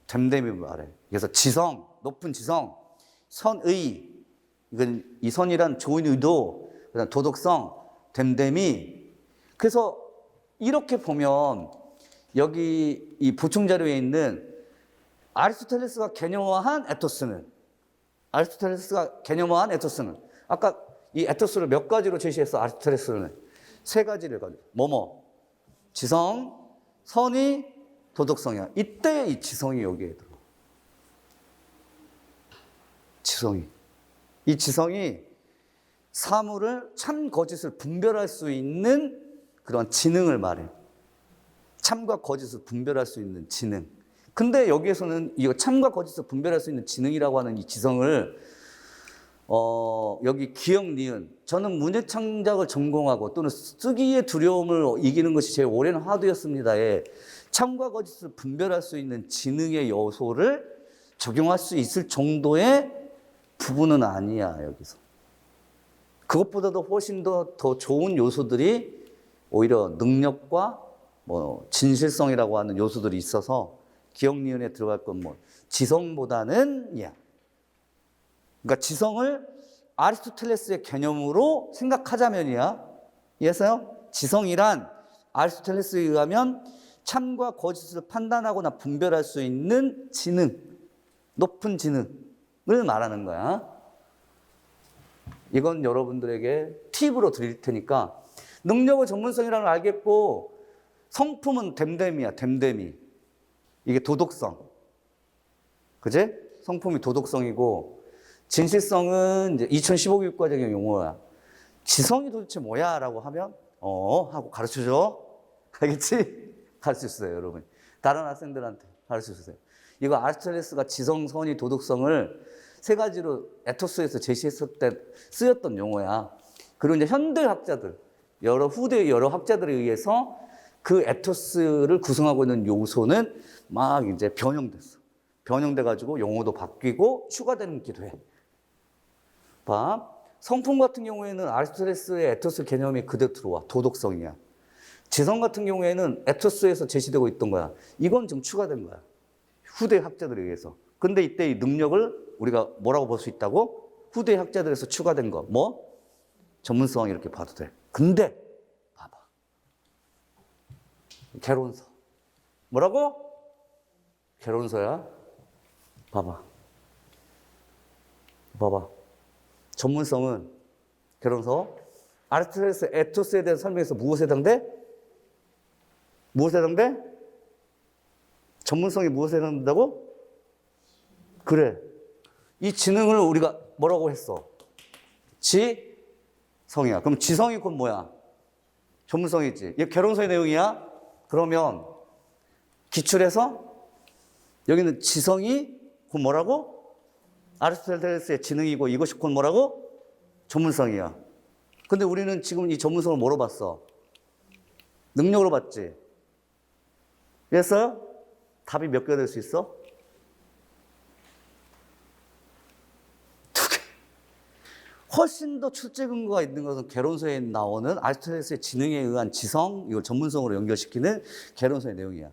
Speaker 1: 됨됨이를 말해. 그래서 지성, 높은 지성, 선의, 이건 이 선이란 좋은 의도, 그다음 도덕성, 됨됨이. 그래서 이렇게 보면 여기 이 보충 자료에 있는 아리스토텔레스가 개념화한 에토스는, 아까 이 에토스를 몇 가지로 제시했어? 아리스토텔레스는 세 가지를 가지고 뭐뭐 지성, 선의, 도덕성이야. 이때 이 지성이 여기에 들어. 지성이. 이 지성이 사물을 참 거짓을 분별할 수 있는 그런 지능을 말해. 참과 거짓을 분별할 수 있는 지능. 근데 여기에서는 이 참과 거짓을 분별할 수 있는 지능이라고 하는 이 지성을 여기 기억, 니은. 저는 문예 창작을 전공하고 또는 쓰기의 두려움을 이기는 것이 제 오랜 화두였습니다에 참과 거짓을 분별할 수 있는 지능의 요소를 적용할 수 있을 정도의 부분은 아니야, 여기서. 그것보다도 훨씬 더 좋은 요소들이 오히려 능력과 뭐 진실성이라고 하는 요소들이 있어서 기억, 니은에 들어갈 건 뭐 지성보다는 그러니까 지성을 아리스토텔레스의 개념으로 생각하자면이야. 이해했어요? 지성이란 아리스토텔레스에 의하면 참과 거짓을 판단하거나 분별할 수 있는 지능, 높은 지능을 말하는 거야. 이건 여러분들에게 팁으로 드릴 테니까 능력의 전문성이라는 걸 알겠고 성품은 됨됨이야, 됨됨이. 이게 도덕성. 그지? 성품이 도덕성이고 진실성은 이제 2015 교육과정의 용어야. 지성이 도대체 뭐야? 라고 하면 하고 가르쳐줘. 알겠지? 가르쳐주세요, 여러분. 다른 학생들한테 가르쳐주세요. 이거 아리스토텔레스가 지성, 선의, 도덕성을 세 가지로 에토스에서 제시했을 때 쓰였던 용어야. 그리고 이제 현대학자들, 후대 여러 학자들에 의해서 그 에토스를 구성하고 있는 요소는 막 이제 변형됐어. 변형돼가지고 용어도 바뀌고 추가되기도 해. 봐. 성품 같은 경우에는 아리스토텔레스의 에토스 개념이 그대로 들어와. 도덕성이야. 지성 같은 경우에는 에토스에서 제시되고 있던 거야. 이건 좀 추가된 거야. 후대 학자들에 의해서. 근데 이때 이 능력을 우리가 뭐라고 볼 수 있다고? 후대 학자들에서 추가된 거. 뭐? 전문성 이렇게 봐도 돼. 근데 봐봐. 개론서. 뭐라고? 개론서야. 봐봐. 전문성은 개론서. 아리스토텔레스 에토스에 대한 설명에서 무엇에 해당돼? 무엇에 해당돼? 전문성이 무엇에 해당된다고? 그래. 이 지능을 우리가 뭐라고 했어? 지성이야. 그럼 지성이 그건 뭐야? 전문성이지. 이게 개론서의 내용이야? 그러면 기출해서 여기는 지성이 곧 뭐라고? 아리스토텔레스의 지능이고 이것이 곧 뭐라고? 전문성이야. 근데 우리는 지금 이 전문성을 뭐로 봤어? 능력으로 봤지. 그래서 답이 몇 개가 될 수 있어? 두 개. 훨씬 더 출제 근거가 있는 것은 개론서에 나오는 아리스토텔레스의 지능에 의한 지성, 이걸 전문성으로 연결시키는 개론서의 내용이야.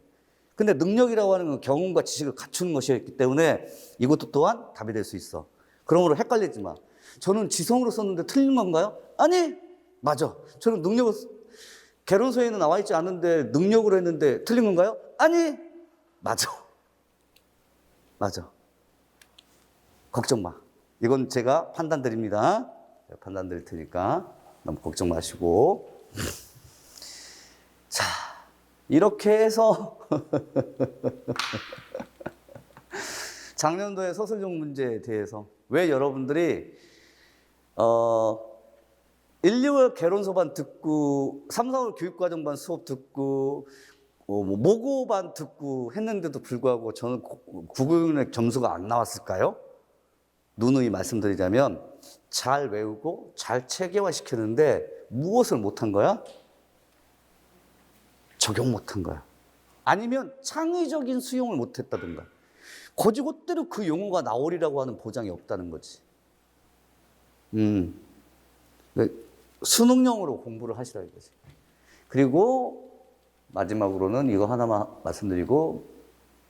Speaker 1: 근데 능력이라고 하는 건 경험과 지식을 갖추는 것이었기 때문에 이것도 또한 답이 될 수 있어. 그러므로 헷갈리지 마. 저는 지성으로 썼는데 틀린 건가요? 아니, 맞아. 저는 능력으로, 개론서에는 나와 있지 않은데 능력으로 했는데 틀린 건가요? 아니, 맞아. 맞아. 걱정 마. 이건 제가 판단 드립니다. 판단 드릴 테니까 너무 걱정 마시고. 자, 이렇게 해서 작년도의 서술형 문제에 대해서 왜 여러분들이 1, 2월 개론서반 듣고 3, 4월 교육과정반 수업 듣고 모고반 듣고 했는데도 불구하고 저는 국어교육 점수가 안 나왔을까요? 누누이 말씀드리자면 잘 외우고 잘 체계화시켰는데 무엇을 못한 거야? 적용 못한 거야. 아니면 창의적인 수용을 못했다든가. 거지것대로 그 용어가 나오리라고 하는 보장이 없다는 거지. 수능용으로 공부를 하시라 이거지. 그리고 마지막으로는 이거 하나만 말씀드리고,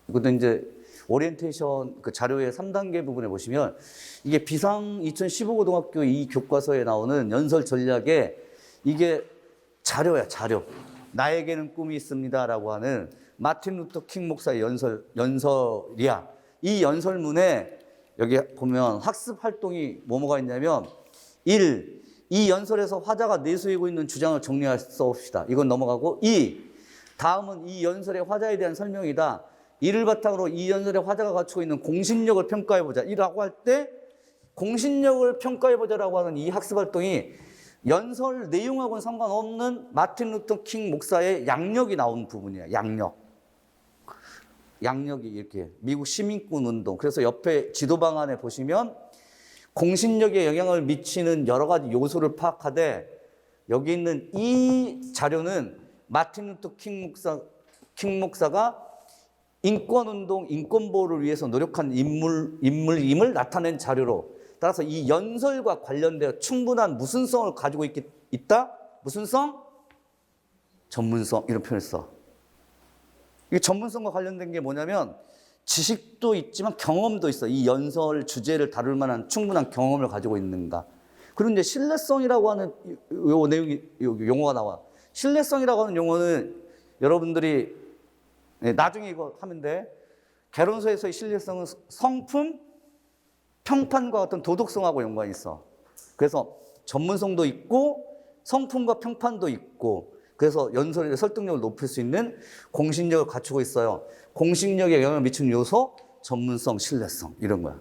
Speaker 1: 이것도 이제 오리엔테이션 그 자료의 3단계 부분에 보시면 이게 비상 2015 고등학교 이 교과서에 나오는 연설 전략에 이게 자료야, 자료. 나에게는 꿈이 있습니다라고 하는 마틴 루터 킹 목사의 연설이야. 이 연설문에 여기 보면 학습 활동이 뭐가 있냐면 1. 이 연설에서 화자가 내세우고 있는 주장을 정리해 써봅시다. 이건 넘어가고 2. 다음은 이 연설의 화자에 대한 설명이다. 이를 바탕으로 이 연설의 화자가 갖추고 있는 공신력을 평가해보자. 이라고 할 때 공신력을 평가해보자라고 하는 이 학습 활동이 연설 내용하고는 상관없는 마틴 루터 킹 목사의 양력이 나온 부분이야. 양력이 이렇게 미국 시민권 운동. 그래서 옆에 지도 방안에 보시면 공신력에 영향을 미치는 여러 가지 요소를 파악하되 여기 있는 이 자료는 마틴 루터 킹 목사가 인권운동, 인권보호를 위해서 노력한 인물임을 나타낸 자료로, 따라서 이 연설과 관련되어 충분한 무슨성을 가지고 있다? 무슨성? 전문성. 이런 표현을 써. 이 전문성과 관련된 게 뭐냐면 지식도 있지만 경험도 있어. 이 연설 주제를 다룰 만한 충분한 경험을 가지고 있는가. 그리고 이제 신뢰성이라고 하는 요 내용이, 용어가 나와. 신뢰성이라고 하는 용어는 여러분들이 나중에 이거 하면 돼. 개론서에서의 신뢰성은 성품, 평판과 어떤 도덕성하고 연관이 있어. 그래서 전문성도 있고 성품과 평판도 있고, 그래서 연설의 설득력을 높일 수 있는 공신력을 갖추고 있어요. 공신력에 영향을 미치는 요소, 전문성, 신뢰성, 이런 거야.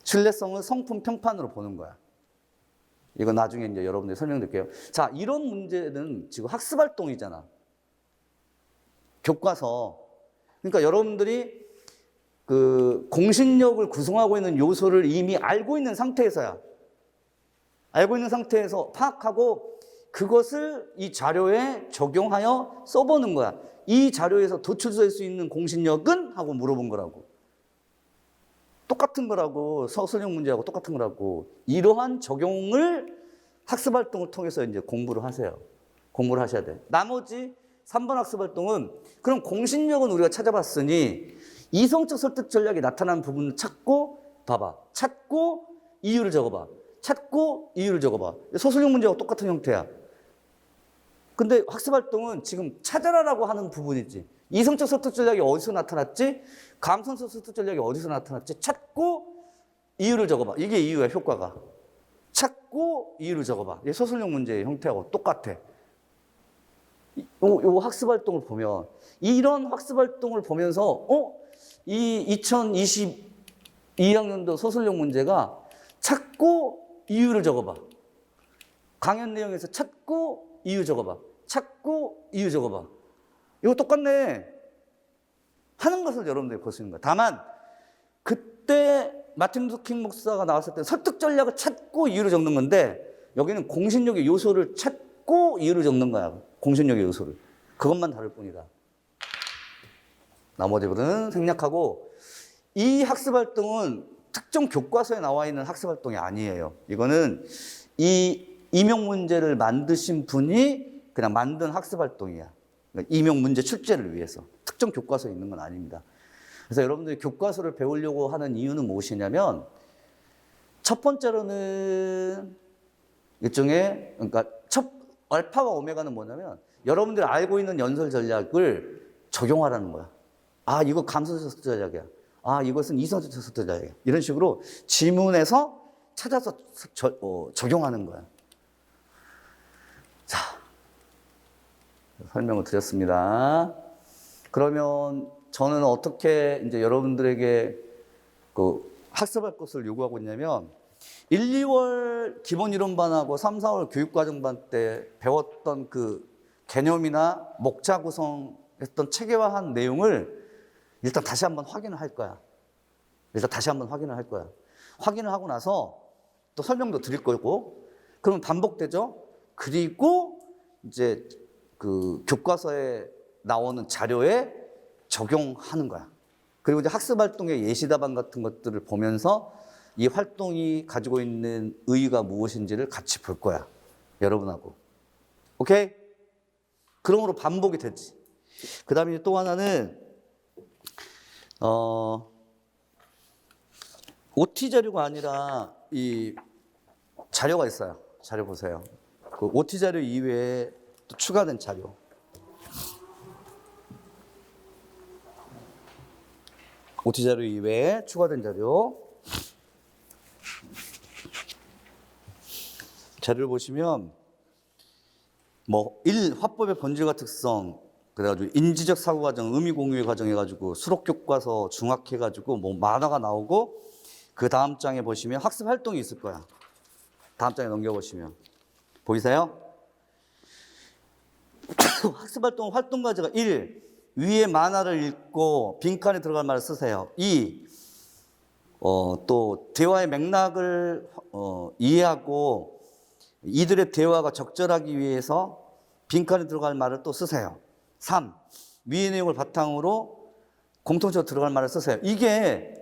Speaker 1: 신뢰성은 성품, 평판으로 보는 거야. 이거 나중에 이제 여러분들 설명드릴게요. 자, 이런 문제는 지금 학습 활동이잖아. 교과서. 그러니까 여러분들이 그 공신력을 구성하고 있는 요소를 이미 알고 있는 상태에서야. 알고 있는 상태에서 파악하고 그것을 이 자료에 적용하여 써보는 거야. 이 자료에서 도출될 수 있는 공신력은? 하고 물어본 거라고. 똑같은 거라고. 서술형 문제하고 똑같은 거라고. 이러한 적용을 학습활동을 통해서 이제 공부를 하세요. 공부를 하셔야 돼. 나머지 3번 학습활동은 그럼 공신력은 우리가 찾아봤으니 이성적 설득 전략이 나타나는 부분을 찾고 봐봐. 찾고 이유를 적어봐. 찾고 이유를 적어봐. 서술형 문제하고 똑같은 형태야. 근데 학습활동은 지금 찾아라라고 하는 부분이지. 이성적 설득 전략이 어디서 나타났지? 감성적 설득 전략이 어디서 나타났지? 찾고 이유를 적어봐. 이게 이유야, 효과가. 찾고 이유를 적어봐. 이게 서술형 문제의 형태하고 똑같아. 이 학습활동을 보면, 이런 학습활동을 보면서 이 2022학년도 서술형 문제가 찾고 이유를 적어봐. 강연 내용에서 찾고 이유 적어봐. 찾고 이유 적어봐. 이거 똑같네. 하는 것을 여러분들이 볼 수 있는 거야. 다만 그때 마틴 루터 킹 목사가 나왔을 때 설득 전략을 찾고 이유를 적는 건데 여기는 공신력의 요소를 찾고 이유를 적는 거야. 공신력의 요소를. 그것만 다를 뿐이다. 나머지들은 생략하고 이 학습활동은 특정 교과서에 나와 있는 학습활동이 아니에요. 이거는 이 임용 문제를 만드신 분이 그냥 만든 학습활동이야. 그러니까 임용 문제 출제를 위해서. 특정 교과서에 있는 건 아닙니다. 그래서 여러분들이 교과서를 배우려고 하는 이유는 무엇이냐면 첫 번째로는 일종의 그러니까 첫 알파와 오메가는 뭐냐면 여러분들이 알고 있는 연설 전략을 적용하라는 거야. 아, 이거 감소해서 전략이야. 아, 이것은 이성적 전략이야. 이런 식으로 지문에서 찾아서 적용하는 거야. 자, 설명을 드렸습니다. 그러면 저는 어떻게 이제 여러분들에게 그 학습할 것을 요구하고 있냐면 1, 2월 기본이론반하고 3, 4월 교육과정반 때 배웠던 그 개념이나 목차 구성했던 체계화한 내용을 일단 다시 한번 확인을 할 거야. 확인을 하고 나서 또 설명도 드릴 거고, 그러면 반복되죠? 그리고 이제 그 교과서에 나오는 자료에 적용하는 거야. 그리고 이제 학습 활동의 예시 답안 같은 것들을 보면서 이 활동이 가지고 있는 의의가 무엇인지를 같이 볼 거야. 여러분하고. 오케이? 그러므로 반복이 되지. 그 다음에 또 하나는 OT 자료가 아니라 이 자료가 있어요. 자료 보세요. 그 OT 자료 이외에 또 추가된 자료. OT 자료 이외에 추가된 자료. 자료를 보시면 뭐 1. 화법의 본질과 특성, 그래가지고 인지적 사고 과정, 의미 공유의 과정 해가지고 수록 교과서 중학해가지고 뭐 만화가 나오고, 그 다음 장에 보시면 학습 활동이 있을 거야. 다음 장에 넘겨보시면 보이세요? 학습 활동 활동 과제가 1. 위의 만화를 읽고 빈칸에 들어갈 말을 쓰세요. 2. 또 대화의 맥락을 이해하고 이들의 대화가 적절하기 위해서 빈칸에 들어갈 말을 또 쓰세요. 3. 위의 내용을 바탕으로 공통적으로 들어갈 말을 쓰세요. 이게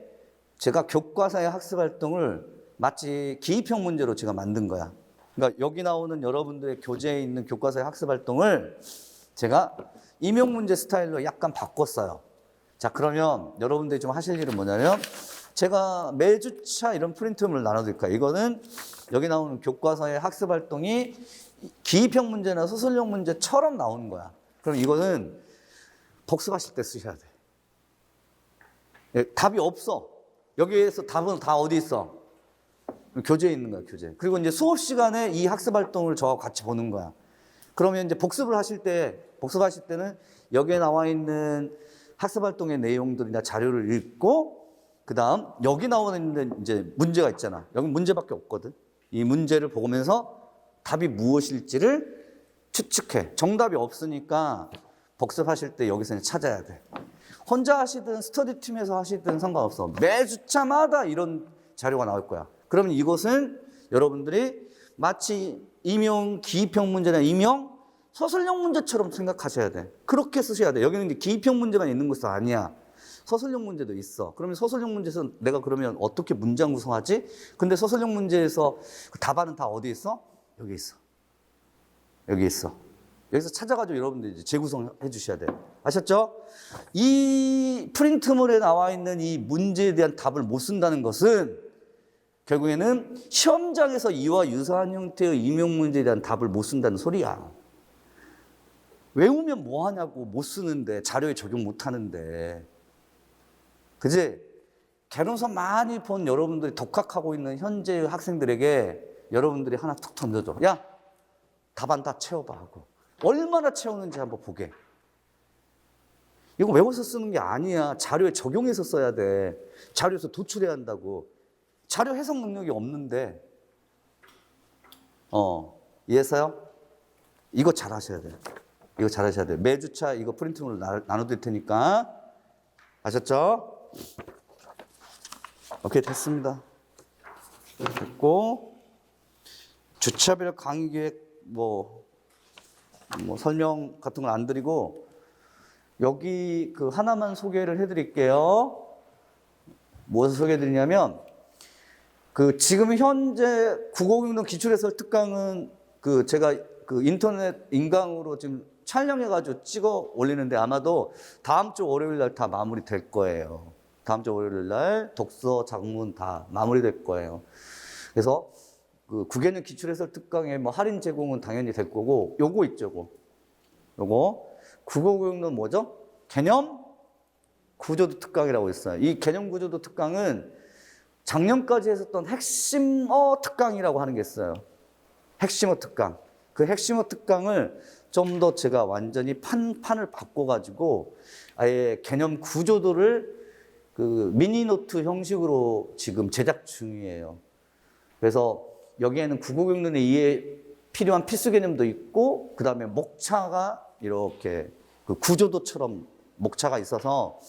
Speaker 1: 제가 교과서의 학습 활동을 마치 기입형 문제로 제가 만든 거야. 그러니까 여기 나오는 여러분들의 교재에 있는 교과서의 학습 활동을 제가 임용 문제 스타일로 약간 바꿨어요. 자, 그러면 여러분들이 좀 하실 일은 뭐냐면 제가 매주차 이런 프린트물을 나눠드릴 거예요. 이거는 여기 나오는 교과서의 학습 활동이 기입형 문제나 소설형 문제처럼 나오는 거야. 그럼 이거는 복습하실 때 쓰셔야 돼. 예, 답이 없어. 여기에서 답은 다 어디 있어? 교재에 있는 거야, 교재. 그리고 이제 수업 시간에 이 학습 활동을 저하고 같이 보는 거야. 그러면 이제 복습하실 때는 여기에 나와 있는 학습 활동의 내용들이나 자료를 읽고, 그 다음 여기 나오는 이제 문제가 있잖아. 여기 문제밖에 없거든. 이 문제를 보면서 답이 무엇일지를 추측해. 정답이 없으니까 복습하실 때 여기서 찾아야 돼. 혼자 하시든 스터디팀에서 하시든 상관없어. 매주차마다 이런 자료가 나올 거야. 그러면 이것은 여러분들이 마치 임용 기입형 문제나 임용 서술형 문제처럼 생각하셔야 돼. 그렇게 쓰셔야 돼. 여기는 이제 기입형 문제만 있는 것은 아니야. 서술형 문제도 있어. 그러면 서술형 문제에서 내가 그러면 어떻게 문장 구성하지? 근데 서술형 문제에서 그 답안은 다 어디 있어? 여기 있어. 여기 있어. 여기서 찾아가지고 여러분들이 이제 재구성해 주셔야 돼요. 아셨죠? 이 프린트물에 나와 있는 이 문제에 대한 답을 못 쓴다는 것은 결국에는 시험장에서 이와 유사한 형태의 임용 문제에 대한 답을 못 쓴다는 소리야. 외우면 뭐 하냐고, 못 쓰는데, 자료에 적용 못 하는데. 그지? 개론서 많이 본 여러분들이 독학하고 있는 현재의 학생들에게 여러분들이 하나 툭 던져줘. 야, 답안 다 채워봐 하고. 얼마나 채우는지 한번 보게. 이거 외워서 쓰는 게 아니야. 자료에 적용해서 써야 돼. 자료에서 도출해야 한다고. 자료 해석 능력이 없는데. 이해했어요? 이거 잘 하셔야 돼요. 이거 잘 하셔야 돼요. 매주차 이거 프린팅으로 나눠드릴 테니까. 아셨죠? 오케이, 됐습니다. 됐고, 주차별 강의계획 뭐 설명 같은 건 안 드리고, 여기 그 하나만 소개를 해드릴게요. 무엇을 소개해드리냐면, 그 지금 현재 906론 기출해설 특강은 그 제가 그 인터넷 인강으로 지금 촬영해가지고 찍어 올리는데 아마도 다음 주 월요일 날 다 마무리될 거예요. 다음 주 월요일 날 독서, 작문 다 마무리될 거예요. 그래서 그 9개년 기출해설 특강의 뭐 할인 제공은 당연히 될 거고, 요거 있죠, 요거 906론 뭐죠? 개념 구조도 특강이라고 있어요. 이 개념 구조도 특강은 작년까지 했었던 핵심어 특강이라고 하는 게 있어요. 핵심어 특강. 그 핵심어 특강을 좀 더 제가 완전히 판을 바꿔가지고 아예 개념 구조도를 그 미니노트 형식으로 지금 제작 중이에요. 그래서 여기에는 906론의 이해에 필요한 필수 개념도 있고, 그 다음에 목차가 이렇게 그 구조도처럼 목차가 있어서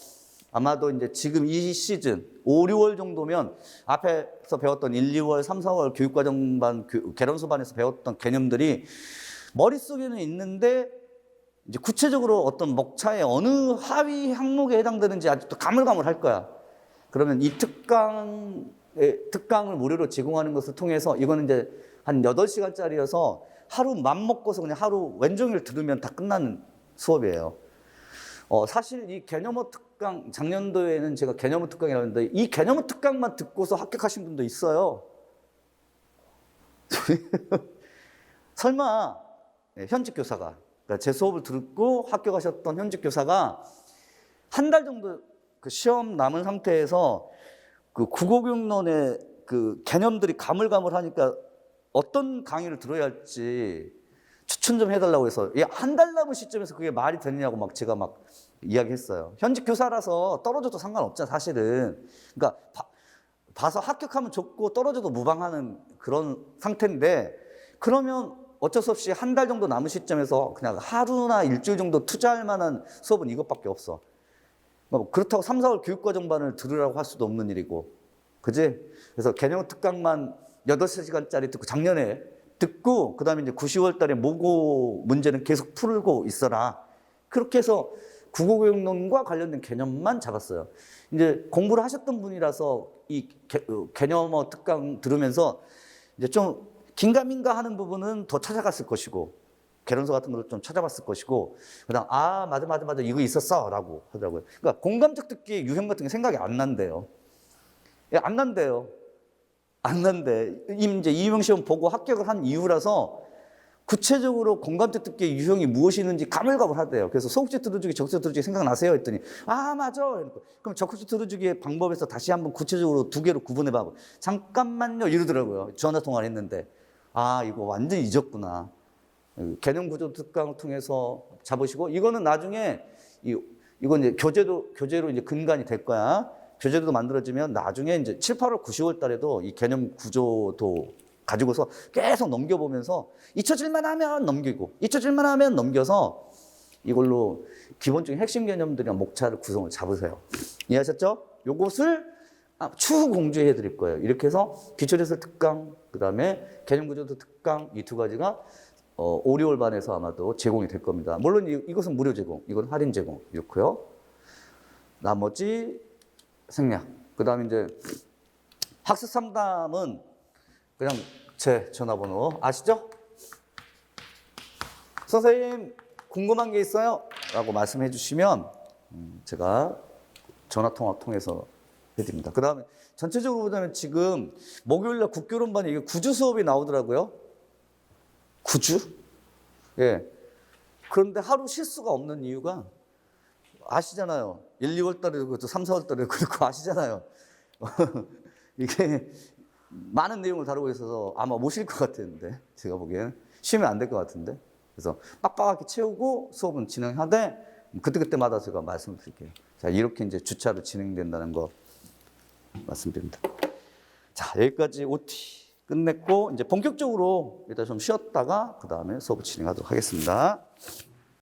Speaker 1: 아마도 이제 지금 이 시즌 5, 6월 정도면 앞에서 배웠던 1, 2월, 3, 4월 교육과정반, 개론서반에서 배웠던 개념들이 머릿속에는 있는데 이제 구체적으로 어떤 목차의 어느 하위 항목에 해당되는지 아직도 가물가물할 거야. 그러면 이 특강을 무료로 제공하는 것을 통해서, 이거는 이제 한 8시간짜리여서 하루 맘먹고서 그냥 하루 왼종일 들으면 다 끝나는 수업이에요. 사실 이 개념어 특강, 작년도에는 제가 개념어 특강이라고 했는데 이 개념어 특강만 듣고서 합격하신 분도 있어요. 설마 현직 교사가, 그러니까 제 수업을 듣고 합격하셨던 현직 교사가 한 달 정도 그 시험 남은 상태에서 그 906론의 그 개념들이 가물가물하니까 어떤 강의를 들어야 할지 추천 좀 해달라고 해서, 한 달 남은 시점에서 그게 말이 되느냐고 막 제가 막 이야기했어요. 현직 교사라서 떨어져도 상관없잖아, 사실은. 그러니까 봐서 합격하면 좋고 떨어져도 무방하는 그런 상태인데, 그러면 어쩔 수 없이 한 달 정도 남은 시점에서 그냥 하루나 일주일 정도 투자할 만한 수업은 이것밖에 없어. 그렇다고 3, 4월 교육과정반을 들으라고 할 수도 없는 일이고, 그지? 그래서 개념 특강만 8시간짜리 듣고 작년에 듣고, 그 다음에 이제 9, 10월 달에 모고 문제는 계속 풀고 있어라. 그렇게 해서 국어교육론과 관련된 개념만 잡았어요. 이제 공부를 하셨던 분이라서 이 개념어 특강 들으면서 이제 좀 긴가민가 하는 부분은 더 찾아갔을 것이고, 개론서 같은 것도 좀 찾아봤을 것이고, 그다음 맞아 이거 있었어 라고 하더라고요. 그러니까 공감적 듣기 유형 같은 게 생각이 안 난대요. 안 난대. 이제 이유명 시험 보고 합격을 한 이후라서 구체적으로 공감적 듣기의 유형이 무엇이 있는지 가물가물하대요. 그래서 소극적 들어주기, 적극적 들어주기 생각나세요? 했더니 맞아. 그럼 적극적 들어주기의 방법에서 다시 한번 구체적으로 2개로 구분해봐. 잠깐만요 이러더라고요. 전화통화를 했는데 이거 완전히 잊었구나. 개념 구조 특강을 통해서 잡으시고, 이거는 나중에 이건 이제 교재로 이제 근간이 될 거야. 교재도 만들어지면 나중에 이제 7, 8월, 9, 10월 달에도 이 개념 구조도 가지고서 계속 넘겨보면서 잊혀질만 하면 넘기고, 잊혀질만 하면 넘겨서 이걸로 기본적인 핵심 개념들이랑 목차를 구성을 잡으세요. 이해하셨죠? 요것을 추후 공지해 드릴 거예요. 이렇게 해서 기출해설 특강, 그 다음에 개념 구조도 특강, 이 2가지가 5, 6월 반에서 아마도 제공이 될 겁니다. 물론 이것은 무료 제공, 이건 할인 제공 이렇고요. 나머지 생략. 그 다음에 이제 학습 상담은 그냥 제 전화번호 아시죠? 선생님 궁금한 게 있어요? 라고 말씀해 주시면 제가 전화통화 통해서 해드립니다. 그 다음에 전체적으로 보자면 지금 목요일날 국교론반에 이게 구주 수업이 나오더라고요. 구주? 예. 그런데 하루 실수가 없는 이유가 아시잖아요. 1, 2월 달에도 그렇고 3, 4월 달에도 그렇고 아시잖아요. 이게 많은 내용을 다루고 있어서 아마 못 쉴 것 같았는데, 제가 보기에는 쉬면 안 될 것 같은데, 그래서 빡빡하게 채우고 수업은 진행하되 그때그때마다 제가 말씀드릴게요. 자, 이렇게 이제 주차로 진행된다는 거 말씀드립니다. 자, 여기까지 OT 끝냈고 이제 본격적으로 일단 좀 쉬었다가 그 다음에 수업을 진행하도록 하겠습니다.